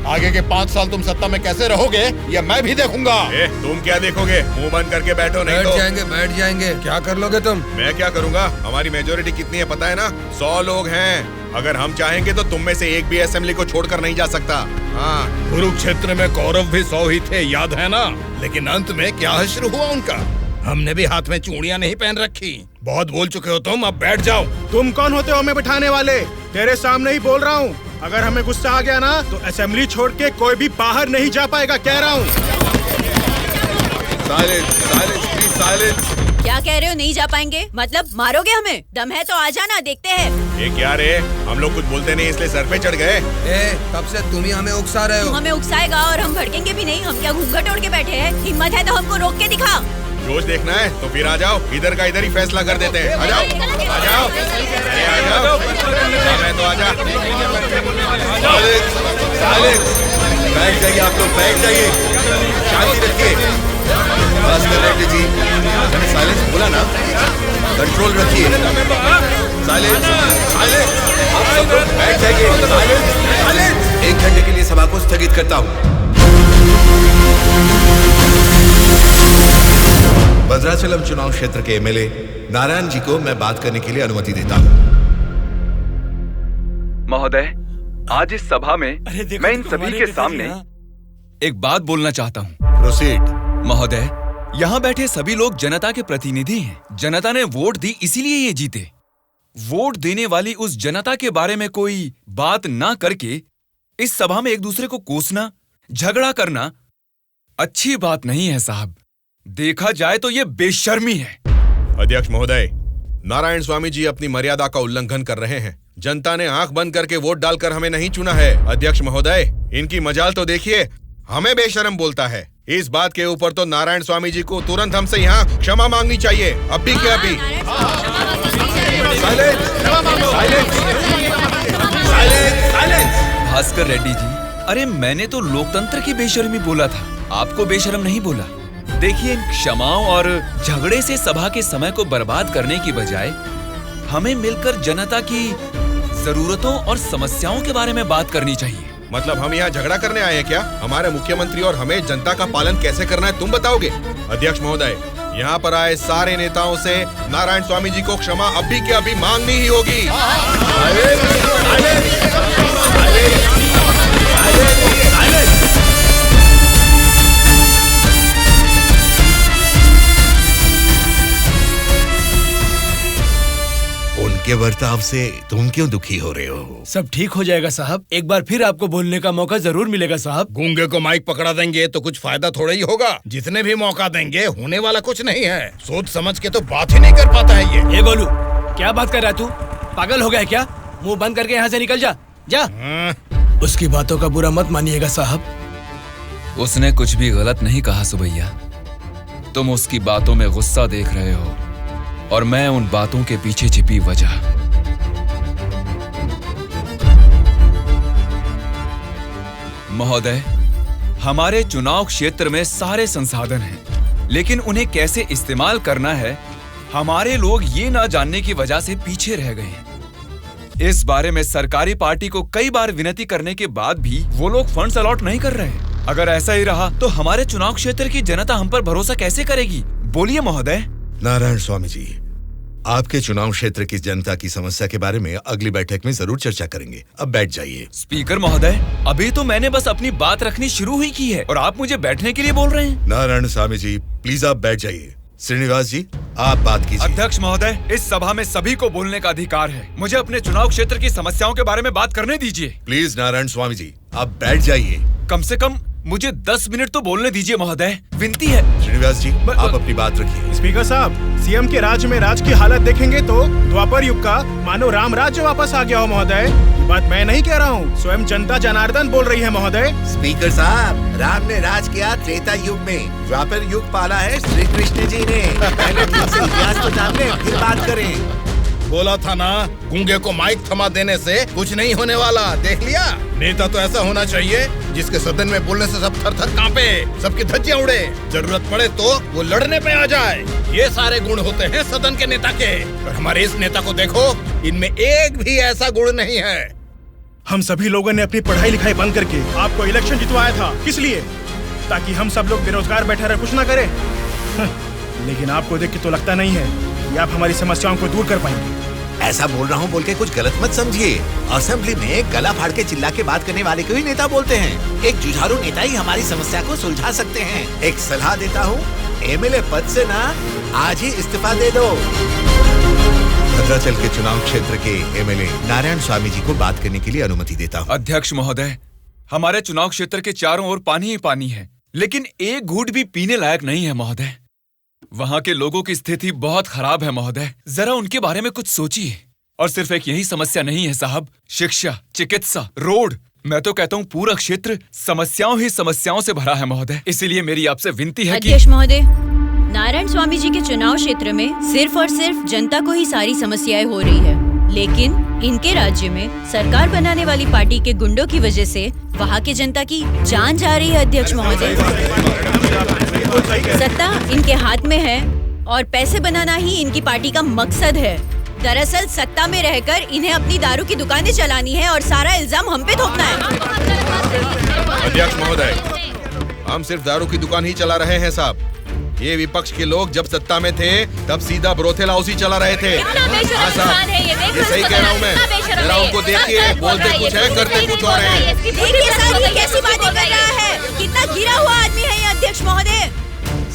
आगे के 5 साल तुम सत्ता में कैसे रहोगे ये मैं भी देखूंगा। तुम क्या देखोगे? मुंह बंद करके बैठो, नहीं तो बैठ जाएंगे। क्या कर लोगे तुम? मैं क्या करूंगा? हमारी मेजोरिटी कितनी है पता है ना? 100 लोग हैं। अगर हम चाहेंगे तो तुम में से एक भी असेंबली को छोड़कर नहीं जा सकता। हाँ, कुरुक्षेत्र में कौरव भी 100 ही थे, याद है ना? लेकिन अंत में क्या हश्र हुआ उनका? हमने भी हाथ में चूड़ियां नहीं पहन रखी। बहुत बोल चुके हो तुम, अब बैठ जाओ। तुम कौन होते हो हमें बिठाने वाले? तेरे सामने ही बोल रहा हूँ, अगर हमें गुस्सा आ गया ना तो असेंबली छोड़ के कोई भी बाहर नहीं जा पाएगा, कह रहा हूँ। क्या कह रहे हो? नहीं जा पाएंगे मतलब मारोगे हमें? दम है तो आ जाना, देखते हैं। ये क्या रे? हम लोग कुछ बोलते नहीं इसलिए सर पे चढ़ गए। तब से तुम ही हमें उकसा रहे हो। हमें उकसाएगा और हम भड़केंगे भी नहीं। हम क्या घूंघट ओढ़ के बैठे हैं? हिम्मत है तो हमको रोक के दिखा। रोज देखना है तो फिर आ जाओ, इधर का इधर ही फैसला कर देते हैं। आ जाओ, आ जाओ, अरे आ जाओ, मैं तो आ जा। बैठ जाइए आप लोग, बैठ जाइए, शांति रखिए। भास्कर रेड्डी जी, मैंने साइलेंस बोला ना, कंट्रोल रखिए। साइलेंस, साइलेंस, आप सब लोग बैठ जाइए। Silence, silence. 1 घंटे के लिए सभा को स्थगित करता हूँ। भद्राचलम चुनाव क्षेत्र के एमएलए नारायण जी को मैं बात करने के लिए अनुमति देता हूँ। महोदय, आज इस सभा में मैं इन सभी के सामने एक बात बोलना चाहता हूँ। प्रोसीड। महोदय, यहाँ बैठे सभी लोग जनता के प्रतिनिधि हैं। जनता ने वोट दी इसीलिए ये जीते। वोट देने वाली उस जनता के बारे में कोई बात ना करके इस सभा में एक दूसरे को कोसना, झगड़ा करना अच्छी बात नहीं है साहब। देखा जाए तो ये बेशर्मी है। अध्यक्ष महोदय, नारायण स्वामी जी अपनी मर्यादा का उल्लंघन कर रहे हैं। जनता ने आंख बंद करके वोट डालकर हमें नहीं चुना है। अध्यक्ष महोदय, इनकी मजाल तो देखिए, हमें बेशर्म बोलता है। इस बात के ऊपर तो नारायण स्वामी जी को तुरंत हमसे यहाँ क्षमा मांगनी चाहिए, अभी के अभी। भास्कर रेड्डी जी, अरे मैंने तो लोकतंत्र की बेशर्मी बोला था, आपको बेशर्म नहीं बोला। देखिए, इन क्षमाओं और झगड़े से सभा के समय को बर्बाद करने की बजाय हमें मिलकर जनता की जरूरतों और समस्याओं के बारे में बात करनी चाहिए। मतलब हम यहाँ झगड़ा करने आए हैं क्या? हमारे मुख्यमंत्री और हमें जनता का पालन कैसे करना है तुम बताओगे? अध्यक्ष महोदय, यहाँ पर आए सारे नेताओं से नारायण स्वामी जी को क्षमा अभी के अभी मांगनी ही होगी। उनके बर्ताव से तुम क्यों दुखी हो रहे हो? सब ठीक हो जाएगा साहब, एक बार फिर आपको बोलने का मौका जरूर मिलेगा साहब। गूंगे को माइक पकड़ा देंगे तो कुछ फायदा थोड़ा ही होगा। जितने भी मौका देंगे होने वाला कुछ नहीं है। सोच समझ के तो बात ही नहीं कर पाता है ये। गोलू, क्या बात कर रहा है तू? पागल हो गया क्या? मुंह बंद करके यहाँ से निकल जा, जा। उसकी बातों का बुरा मत मानिएगा साहब। उसने कुछ भी गलत नहीं कहा सुबैया। तुम उसकी बातों में गुस्सा देख रहे हो और मैं उन बातों के पीछे छिपी वजह। महोदय, हमारे चुनाव क्षेत्र में सारे संसाधन हैं, लेकिन उन्हें कैसे इस्तेमाल करना है हमारे लोग ये ना जानने की वजह से पीछे रह गए हैं। इस बारे में सरकारी पार्टी को कई बार विनती करने के बाद भी वो लोग फंड्स अलॉट नहीं कर रहे हैं। अगर ऐसा ही रहा तो हमारे चुनाव क्षेत्र की जनता हम पर भरोसा कैसे करेगी? बोलिए महोदय। नारायण स्वामी जी, आपके चुनाव क्षेत्र की जनता की समस्या के बारे में अगली बैठक में जरूर चर्चा करेंगे। अब बैठ जाइए। स्पीकर महोदय, अभी तो मैंने बस अपनी बात रखनी शुरू ही की है और आप मुझे बैठने के लिए बोल रहे हैं। नारायण स्वामी जी, प्लीज आप बैठ जाइए। श्रीनिवास जी, आप बात कीजिए। अध्यक्ष महोदय, इस सभा में सभी को बोलने का अधिकार है। मुझे अपने चुनाव क्षेत्र की समस्याओं के बारे में बात करने दीजिए। प्लीज नारायण स्वामी जी, आप बैठ जाइए। कम से कम मुझे 10 मिनट तो बोलने दीजिए महोदय, विनती है। श्रीनिवास जी, आप अपनी बात रखिए। स्पीकर साहब, सीएम के राज्य में राज की हालत देखेंगे तो द्वापर युग का मानो राम राज्य वापस आ गया हो महोदय। ये बात मैं नहीं कह रहा हूँ, स्वयं जनता जनार्दन बोल रही है महोदय। स्पीकर साहब, राम ने राज किया त्रेता युग में, द्वापर युग पाला है श्री कृष्ण जी ने। पहले ठीक से इतिहास को जान ले, फिर बात करें। बोला था ना, गूंगे को माइक थमा देने से कुछ नहीं होने वाला। देख लिया, नेता तो ऐसा होना चाहिए जिसके सदन में बोलने से सब थर-थर कांपे, सबकी धज्जियां उड़े, जरूरत पड़े तो वो लड़ने पे आ जाए। ये सारे गुण होते हैं सदन के नेता के। और हमारे इस नेता को देखो, इनमें एक भी ऐसा गुण नहीं है। हम सभी लोगों ने अपनी पढ़ाई लिखाई बंद करके आपको इलेक्शन जितवाया था। किस लिए? ताकि हम सब लोग बेरोजगार बैठे रहे, कुछ ना करें। लेकिन आपको देख के तो लगता नहीं है कि आप हमारी समस्याओं को दूर कर पाएंगे। ऐसा बोल रहा हूँ बोल के कुछ गलत मत समझिए। असेंबली में गला फाड़ के चिल्ला के बात करने वाले को ही नेता बोलते हैं। एक जुझारू नेता ही हमारी समस्या को सुलझा सकते हैं। एक सलाह देता हूँ, एमएलए पद से ना आज ही इस्तीफा दे दो। भद्राचल के चुनाव क्षेत्र के एमएलए नारायण स्वामी जी को बात करने के लिए अनुमति देता हूँ। अध्यक्ष महोदय, हमारे चुनाव क्षेत्र के चारों ओर पानी ही पानी है, लेकिन एक घूंट भी पीने लायक नहीं है महोदय। वहाँ के लोगों की स्थिति बहुत खराब है महोदय, जरा उनके बारे में कुछ सोचिए। और सिर्फ एक यही समस्या नहीं है साहब, शिक्षा, चिकित्सा, रोड, मैं तो कहता हूँ पूरा क्षेत्र समस्याओं ही समस्याओं से भरा है महोदय। इसीलिए मेरी आपसे विनती है कि अध्यक्ष महोदय, नारायण स्वामी जी के चुनाव क्षेत्र में सिर्फ और सिर्फ जनता को ही सारी समस्याएं हो रही है, लेकिन इनके राज्य में सरकार बनाने वाली पार्टी के गुंडों की वजह से वहाँ के जनता की जान जा रही है। अध्यक्ष महोदय, सत्ता इनके हाथ में है और पैसे बनाना ही इनकी पार्टी का मकसद है। दरअसल सत्ता में रहकर इन्हें अपनी दारू की दुकानें चलानी है और सारा इल्जाम हम पे थोपना है। अध्यक्ष महोदय, हम सिर्फ दारू की दुकान ही चला रहे हैं साहब। ये विपक्ष के लोग जब सत्ता में थे तब सीधा ब्रोथेल हाउस ही चला रहे थे। हाँ साहब, ये सही कह रहा हूँ मैं। जरा उनको देखिए, बोलते कुछ है, करते कुछ और है। देखिए सर, ये कैसी बातें कर रहा है, कितना गिरा हुआ आदमी है ये अध्यक्ष महोदय।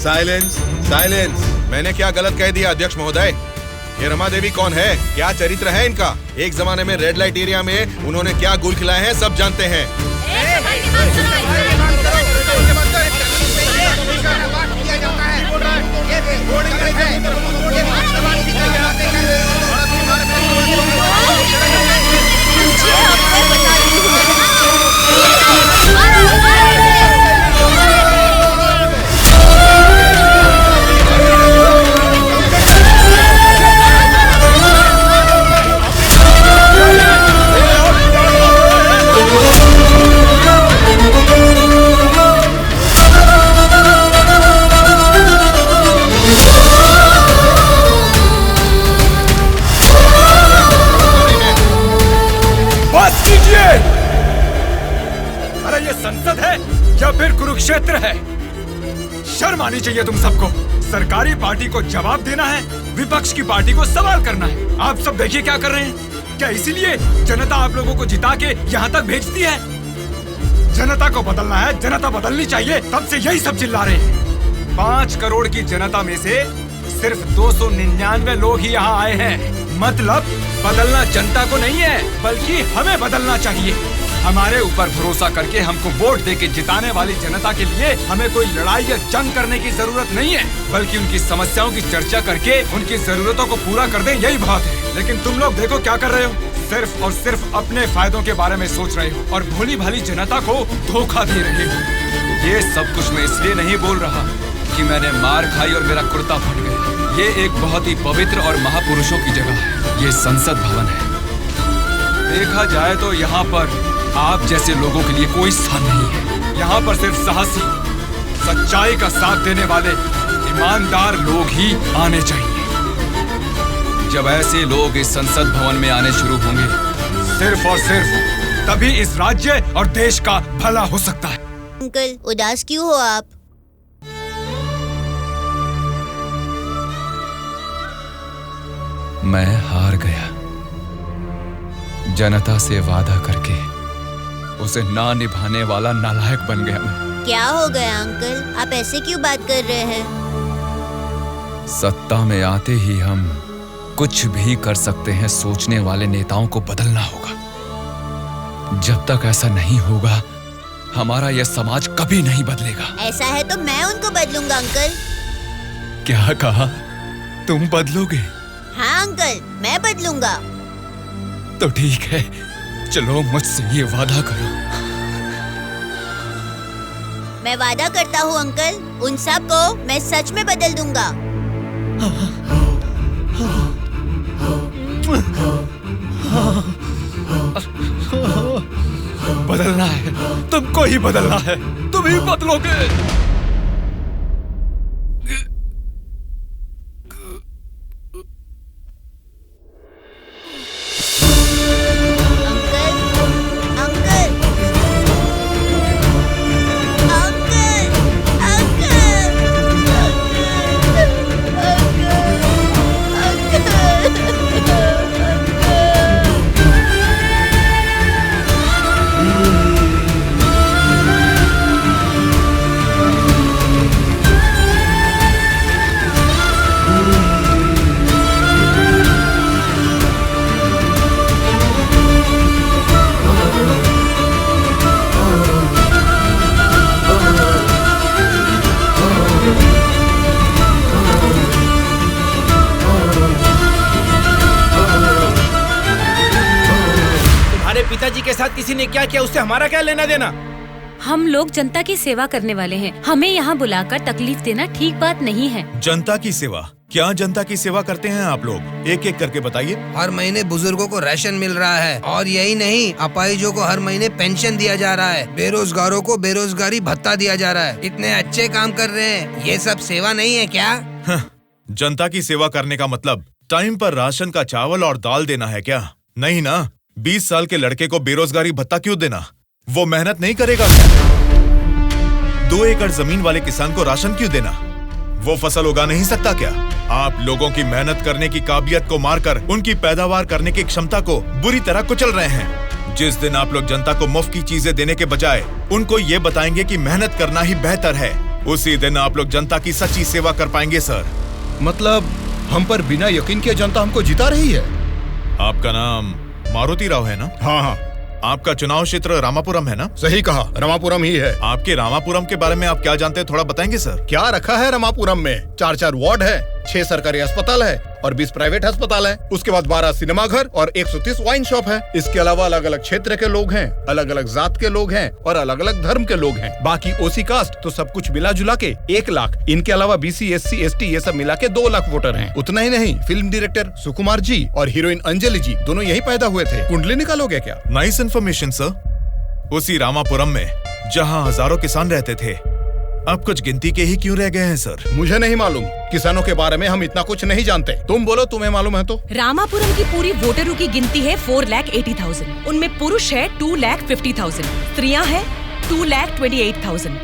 Silence, silence. मैंने क्या गलत कह दिया अध्यक्ष महोदय? ये रमा देवी कौन है, क्या चरित्र है इनका? एक जमाने में रेड लाइट एरिया में उन्होंने क्या गुल खिलाए हैं सब जानते हैं। अरे ये संसद है या फिर कुरुक्षेत्र है? शर्म आनी चाहिए तुम सबको। सरकारी पार्टी को जवाब देना है, विपक्ष की पार्टी को सवाल करना है। आप सब देखिए क्या कर रहे हैं। क्या इसीलिए जनता आप लोगों को जिता के यहाँ तक भेजती है? जनता को बदलना है, जनता बदलनी चाहिए, तब से यही सब चिल्ला रहे हैं। 5 करोड़ की जनता में से सिर्फ 299 लोग ही यहाँ आए हैं। मतलब बदलना जनता को नहीं है, बल्कि हमें बदलना चाहिए। हमारे ऊपर भरोसा करके हमको वोट देके जिताने वाली जनता के लिए हमें कोई लड़ाई या जंग करने की जरूरत नहीं है, बल्कि उनकी समस्याओं की चर्चा करके उनकी जरूरतों को पूरा कर दें, यही बहुत है। लेकिन तुम लोग देखो क्या कर रहे हो, सिर्फ और सिर्फ अपने फायदों के बारे में सोच रहे हो और भोली भाली जनता को धोखा दे रहे हो। ये सब कुछ मैं इसलिए नहीं बोल रहा कि मैंने मार खाई और मेरा कुर्ता फट गया। ये एक बहुत ही पवित्र और महापुरुषों की जगह है, ये संसद भवन है। देखा जाए तो यहाँ पर आप जैसे लोगों के लिए कोई स्थान नहीं है। यहाँ पर सिर्फ साहसी, सच्चाई का साथ देने वाले ईमानदार लोग ही आने चाहिए। जब ऐसे लोग इस संसद भवन में आने शुरू होंगे, सिर्फ और सिर्फ तभी इस राज्य और देश का भला हो सकता है। अंकल, उदास क्यों हो आप? मैं हार गया। जनता से वादा करके उसे ना निभाने वाला नालायक बन गया मैं। क्या हो गया अंकल, आप ऐसे क्यों बात कर रहे हैं? सत्ता में आते ही हम कुछ भी कर सकते हैं सोचने वाले नेताओं को बदलना होगा। जब तक ऐसा नहीं होगा, हमारा यह समाज कभी नहीं बदलेगा। ऐसा है तो मैं उनको बदलूंगा अंकल। क्या कहा? तुम बदलोगे? हाँ अंकल, मैं बदलूंगा। तो ठीक है, चलो मुझसे ये वादा करो। मैं वादा करता हूँ अंकल, उन सब को मैं सच में बदल दूंगा। बदलना है, तुमको ही बदलना है, तुम ही बदलोगे। के साथ किसी ने क्या किया उससे हमारा क्या लेना देना? हम लोग जनता की सेवा करने वाले हैं, हमें यहाँ बुलाकर तकलीफ देना ठीक बात नहीं है। जनता की सेवा? क्या जनता की सेवा करते हैं आप लोग? एक एक करके बताइए। हर महीने बुजुर्गों को राशन मिल रहा है, और यही नहीं, अपाहिजों को हर महीने पेंशन दिया जा रहा है, बेरोजगारों को बेरोजगारी भत्ता दिया जा रहा है। इतने अच्छे काम कर रहे हैं, ये सब सेवा नहीं है क्या? जनता की सेवा करने का मतलब टाइम पर राशन का चावल और दाल देना है क्या? नहीं ना। 20 साल के लड़के को बेरोजगारी भत्ता क्यों देना? वो मेहनत नहीं करेगा क्या? 2 एकड़ जमीन वाले किसान को राशन क्यों देना? वो फसल उगा नहीं सकता क्या? आप लोगों की मेहनत करने की काबिलियत को मारकर उनकी पैदावार करने की क्षमता को बुरी तरह कुचल रहे हैं। जिस दिन आप लोग जनता को मुफ्त की चीजें देने के बजाय उनको ये बताएंगे कि मेहनत करना ही बेहतर है, उसी दिन आप लोग जनता की सच्ची सेवा कर पाएंगे सर। मतलब हम पर बिना यकीन के जनता हमको जिता रही है। आपका नाम मारुति राव है ना? हाँ। आपका चुनाव क्षेत्र रामापुरम है ना? सही कहा, रामापुरम ही है। आपके रामापुरम के बारे में आप क्या जानते हैं, थोड़ा बताएंगे सर? क्या रखा है रामापुरम में? 4 वार्ड है, 6 सरकारी अस्पताल है और 20 प्राइवेट अस्पताल है। उसके बाद 12 सिनेमा घर और 130 वाइन शॉप है। इसके अलावा अलग अलग क्षेत्र के लोग हैं, अलग अलग जात के लोग हैं और अलग अलग धर्म के लोग हैं। बाकी ओसी कास्ट तो सब कुछ मिला जुला के 1 लाख। इनके अलावा BC SC ST ये सब मिला के 2 लाख वोटर हैं। उतना ही नहीं, फिल्म डायरेक्टर सुकुमार जी और हीरोइन अंजलि जी दोनों यही पैदा हुए थे। कुंडली निकालोगे क्या? Nice information sir. उसी रामापुरम में जहाँ हजारों किसान रहते थे, अब कुछ गिनती के ही क्यों रह गए हैं सर? मुझे नहीं मालूम, किसानों के बारे में हम इतना कुछ नहीं जानते। तुम बोलो, तुम्हें मालूम है तो? रामापुरम की पूरी वोटरों की गिनती है 4,80,000। उनमें पुरुष है 2,50,000, स्त्रियां हैं 2,28,000।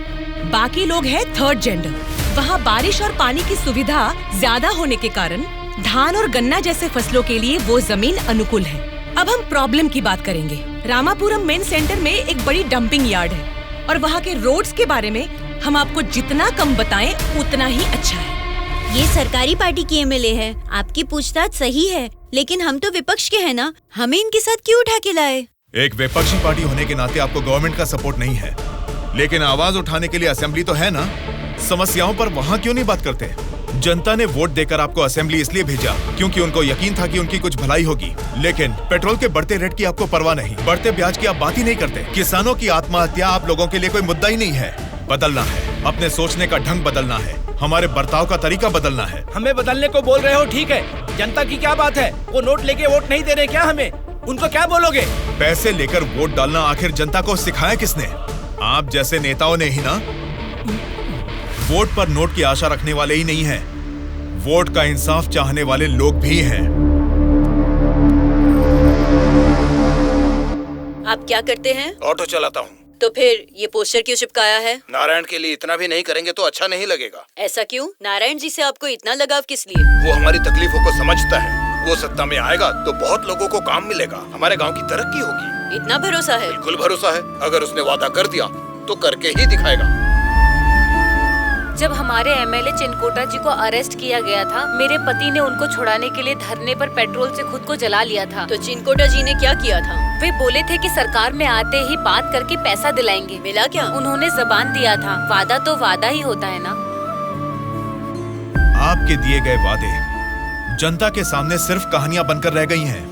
बाकी लोग हैं 3rd जेंडर। वहाँ बारिश और पानी की सुविधा ज्यादा होने के कारण धान और गन्ना जैसे फसलों के लिए वो जमीन अनुकूल है। अब हम प्रॉब्लम की बात करेंगे। रामापुरम मेन सेंटर में एक बड़ी डंपिंग यार्ड है और वहाँ के रोड्स के बारे में हम आपको जितना कम बताएं उतना ही अच्छा है। ये सरकारी पार्टी की MLA है, आपकी पूछताछ सही है, लेकिन हम तो विपक्ष के हैं ना, हमें इनके साथ क्यों उठा के लाए? एक विपक्षी पार्टी होने के नाते आपको गवर्नमेंट का सपोर्ट नहीं है, लेकिन आवाज उठाने के लिए असेंबली तो है ना। समस्याओं पर वहाँ क्यों नहीं बात करते? जनता ने वोट देकर आपको असेंबली इसलिए भेजा क्योंकि उनको यकीन था कि उनकी कुछ भलाई होगी, लेकिन पेट्रोल के बढ़ते रेट की आपको परवाह नहीं, बढ़ते ब्याज की आप बात ही नहीं करते। किसानों की आत्महत्या आप लोगों के लिए कोई मुद्दा ही नहीं है। बदलना है, अपने सोचने का ढंग बदलना है, हमारे बर्ताव का तरीका बदलना है। हमें बदलने को बोल रहे हो, ठीक है, जनता की क्या बात है? वो नोट लेके वोट नहीं दे रहे क्या हमें? उनको क्या बोलोगे? पैसे लेकर वोट डालना आखिर जनता को सिखाया किसने? आप जैसे नेताओं ने ही ना। वोट पर नोट की आशा रखने वाले ही नहीं हैं, वोट का इंसाफ चाहने वाले लोग भी हैं। आप क्या करते हैं? ऑटो चलाता हूँ। तो फिर ये पोस्टर क्यों चिपकाया है? नारायण के लिए इतना भी नहीं करेंगे तो अच्छा नहीं लगेगा। ऐसा क्यों? नारायण जी से आपको इतना लगाव किस लिए? वो हमारी तकलीफों को समझता है। वो सत्ता में आएगा तो बहुत लोगों को काम मिलेगा, हमारे गांव की तरक्की होगी। इतना भरोसा है? बिल्कुल भरोसा है। अगर उसने वादा कर दिया तो करके ही दिखाएगा। जब हमारे MLA चिनकोटा जी को अरेस्ट किया गया था, मेरे पति ने उनको छुड़ाने के लिए धरने पर पेट्रोल से खुद को जला लिया था। तो चिनकोटा जी ने क्या किया था? वे बोले थे कि सरकार में आते ही बात करके पैसा दिलाएंगे। मिला क्या? उन्होंने जबान दिया था, वादा तो वादा ही होता है ना। आपके दिए गए वादे जनता के सामने सिर्फ कहानियां बनकर रह गई हैं।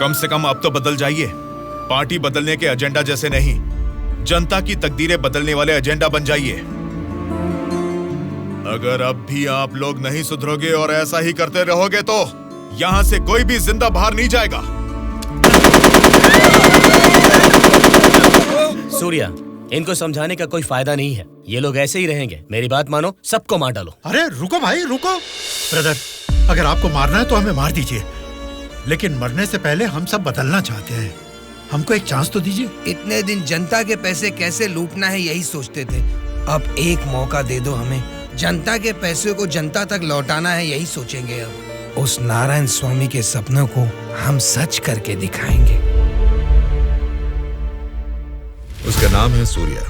कम से कम अब तो बदल जाइए। पार्टी बदलने के एजेंडा जैसे नहीं, जनता की तकदीरें बदलने वाले एजेंडा बन जाइए। अगर अब भी आप लोग नहीं सुधरोगे और ऐसा ही करते रहोगे तो यहाँ से कोई भी जिंदा बाहर नहीं जाएगा। सूर्या, इनको समझाने का कोई फायदा नहीं है, ये लोग ऐसे ही रहेंगे। मेरी बात मानो, सबको मार डालो। अरे रुको भाई, रुको। ब्रदर, अगर आपको मारना है तो हमें मार दीजिए, लेकिन मरने से पहले हम सब बदलना चाहते हैं। हमको एक चांस तो दीजिए। इतने दिन जनता के पैसे कैसे लूटना है यही सोचते थे, अब एक मौका दे दो हमें। जनता के पैसे को जनता तक लौटाना है यही सोचेंगे। अब उस नारायण स्वामी के सपनों को हम सच करके दिखाएंगे। उसका नाम है सूर्या।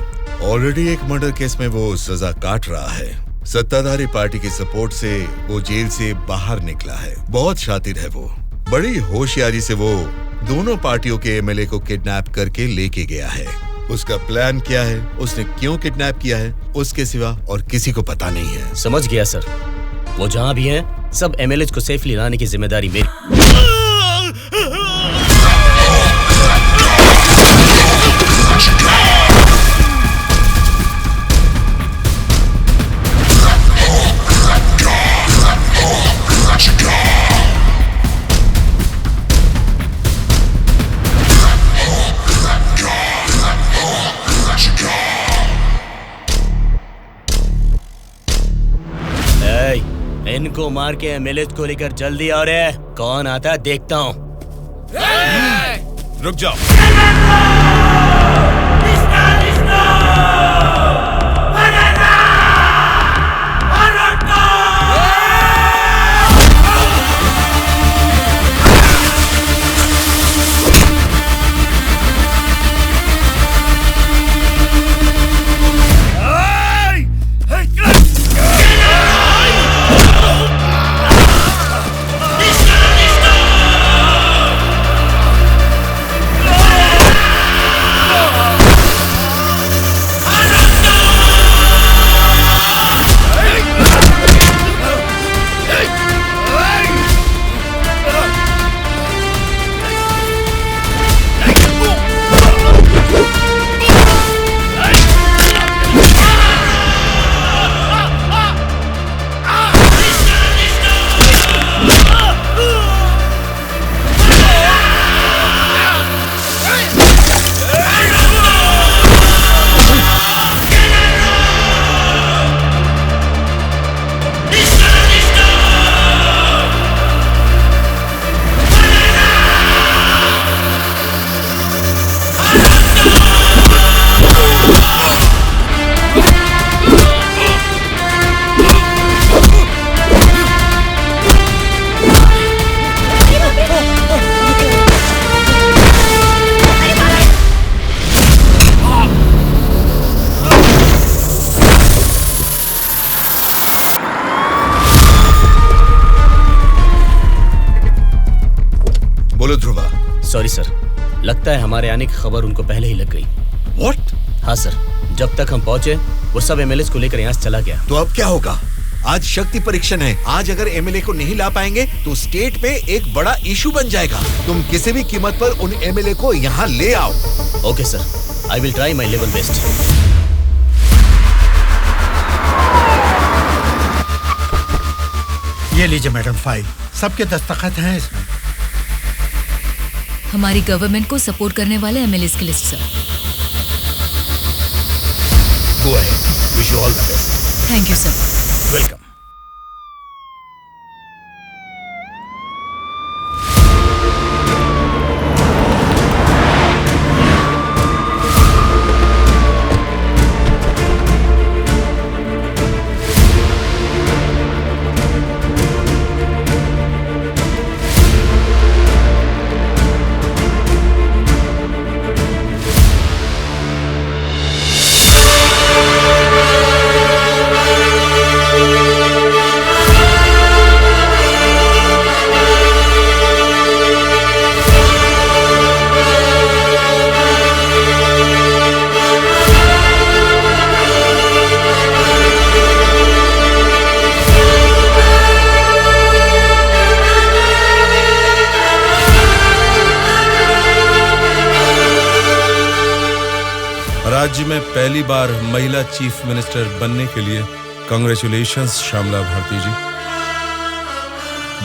ऑलरेडी एक मर्डर केस में वो सजा काट रहा है। सत्ताधारी पार्टी की सपोर्ट से वो जेल से बाहर निकला है। बहुत शातिर है वो। बड़ी होशियारी से वो दोनों पार्टियों के MLA को किडनैप करके लेके गया है। उसका प्लान क्या है, उसने क्यों किडनैप किया है, उसके सिवा और किसी को पता नहीं है। समझ गया सर। वो जहाँ भी हैं, सब MLAs को सेफली लाने की जिम्मेदारी मेरी। इनको मार के एमएलए को लेकर जल्दी आ रहे हैं। कौन आता है देखता हूँ। रुक जाओ। सॉरी सर, लगता है हमारे आने की खबर उनको पहले ही लग गई। What? हाँ सर, जब तक हम पहुंचे वो सब एमएलए को लेकर यहाँ से चला गया। तो अब क्या होगा? आज शक्ति परीक्षण है। आज अगर एमएलए को नहीं ला पाएंगे तो स्टेट में एक बड़ा इशू बन जाएगा। तुम किसी भी कीमत पर उन एमएलए को यहाँ ले आओ। Okay sir, I will try my level best. ये लीजिए मैडम फाइल, सबके दस्तखत हैं इसमें। हमारी गवर्नमेंट को सपोर्ट करने वाले एमएलए की list sir. Go ahead. Wish you all the best. Thank you sir. Welcome. राज्य में पहली बार महिला चीफ मिनिस्टर बनने के लिए congratulations Shyamala Bharti ji.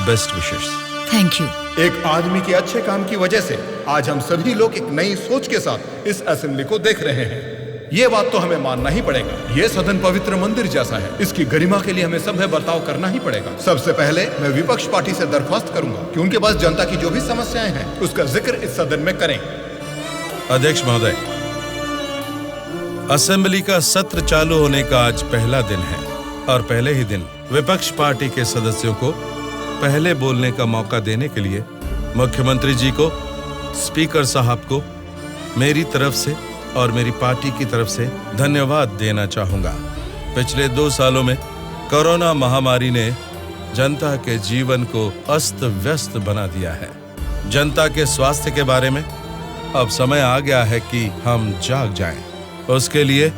Best wishes. Thank you. एक आदमी के अच्छे काम की वजह से आज हम सभी लोग एक नई सोच के साथ इस असेंबली को देख रहे हैं। ये बात तो हमें मानना ही पड़ेगा। ये सदन पवित्र मंदिर जैसा है। इसकी गरिमा के लिए हमें सभ्य बर्ताव करना ही पड़ेगा। सबसे पहले मैं विपक्ष पार्टी से दरख्वास्त करूंगा कि उनके पास जनता की जो भी समस्याएं हैं उसका जिक्र इस सदन में करें। अध्यक्ष महोदय, असेंबली का सत्र चालू होने का आज पहला दिन है और पहले ही दिन विपक्ष पार्टी के सदस्यों को पहले बोलने का मौका देने के लिए मुख्यमंत्री जी को, स्पीकर साहब को मेरी तरफ से और मेरी पार्टी की तरफ से धन्यवाद देना चाहूंगा। पिछले 2 सालों में कोरोना महामारी ने जनता के जीवन को अस्त व्यस्त बना दिया है। जनता के स्वास्थ्य के बारे में अब समय आ गया है कि हम जाग जाएं। उसके लिए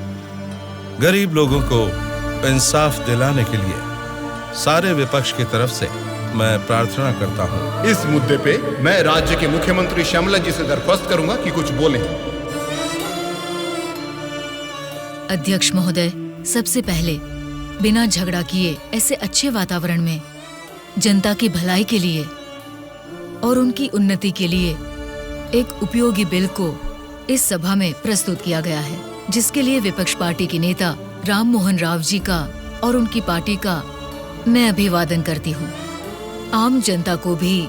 गरीब लोगों को इंसाफ दिलाने के लिए सारे विपक्ष की तरफ से मैं प्रार्थना करता हूं। इस मुद्दे पे मैं राज्य के मुख्यमंत्री श्यामला जी से दरख्वास्त करूंगा कि कुछ बोलें। अध्यक्ष महोदय, सबसे पहले बिना झगड़ा किए ऐसे अच्छे वातावरण में जनता की भलाई के लिए और उनकी उन्नति के लिए एक उपयोगी बिल को इस सभा में प्रस्तुत किया गया है, जिसके लिए विपक्ष पार्टी के नेता राम मोहन राव जी का और उनकी पार्टी का मैं अभिवादन करती हूँ। आम जनता को भी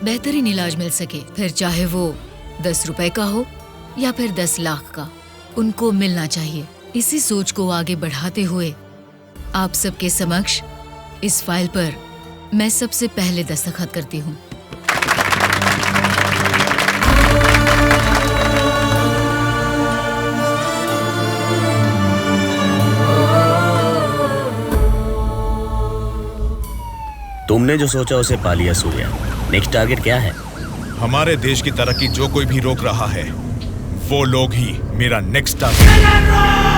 बेहतरीन इलाज मिल सके, फिर चाहे वो 10 रुपए का हो या फिर 10 लाख का, उनको मिलना चाहिए। इसी सोच को आगे बढ़ाते हुए आप सबके समक्ष इस फाइल पर मैं सबसे पहले दस्तखत करती हूँ। तुमने जो सोचा उसे पा लिया सूर्या। नेक्स्ट टारगेट क्या है? हमारे देश की तरक्की जो कोई भी रोक रहा है वो लोग ही मेरा नेक्स्ट टारगेट।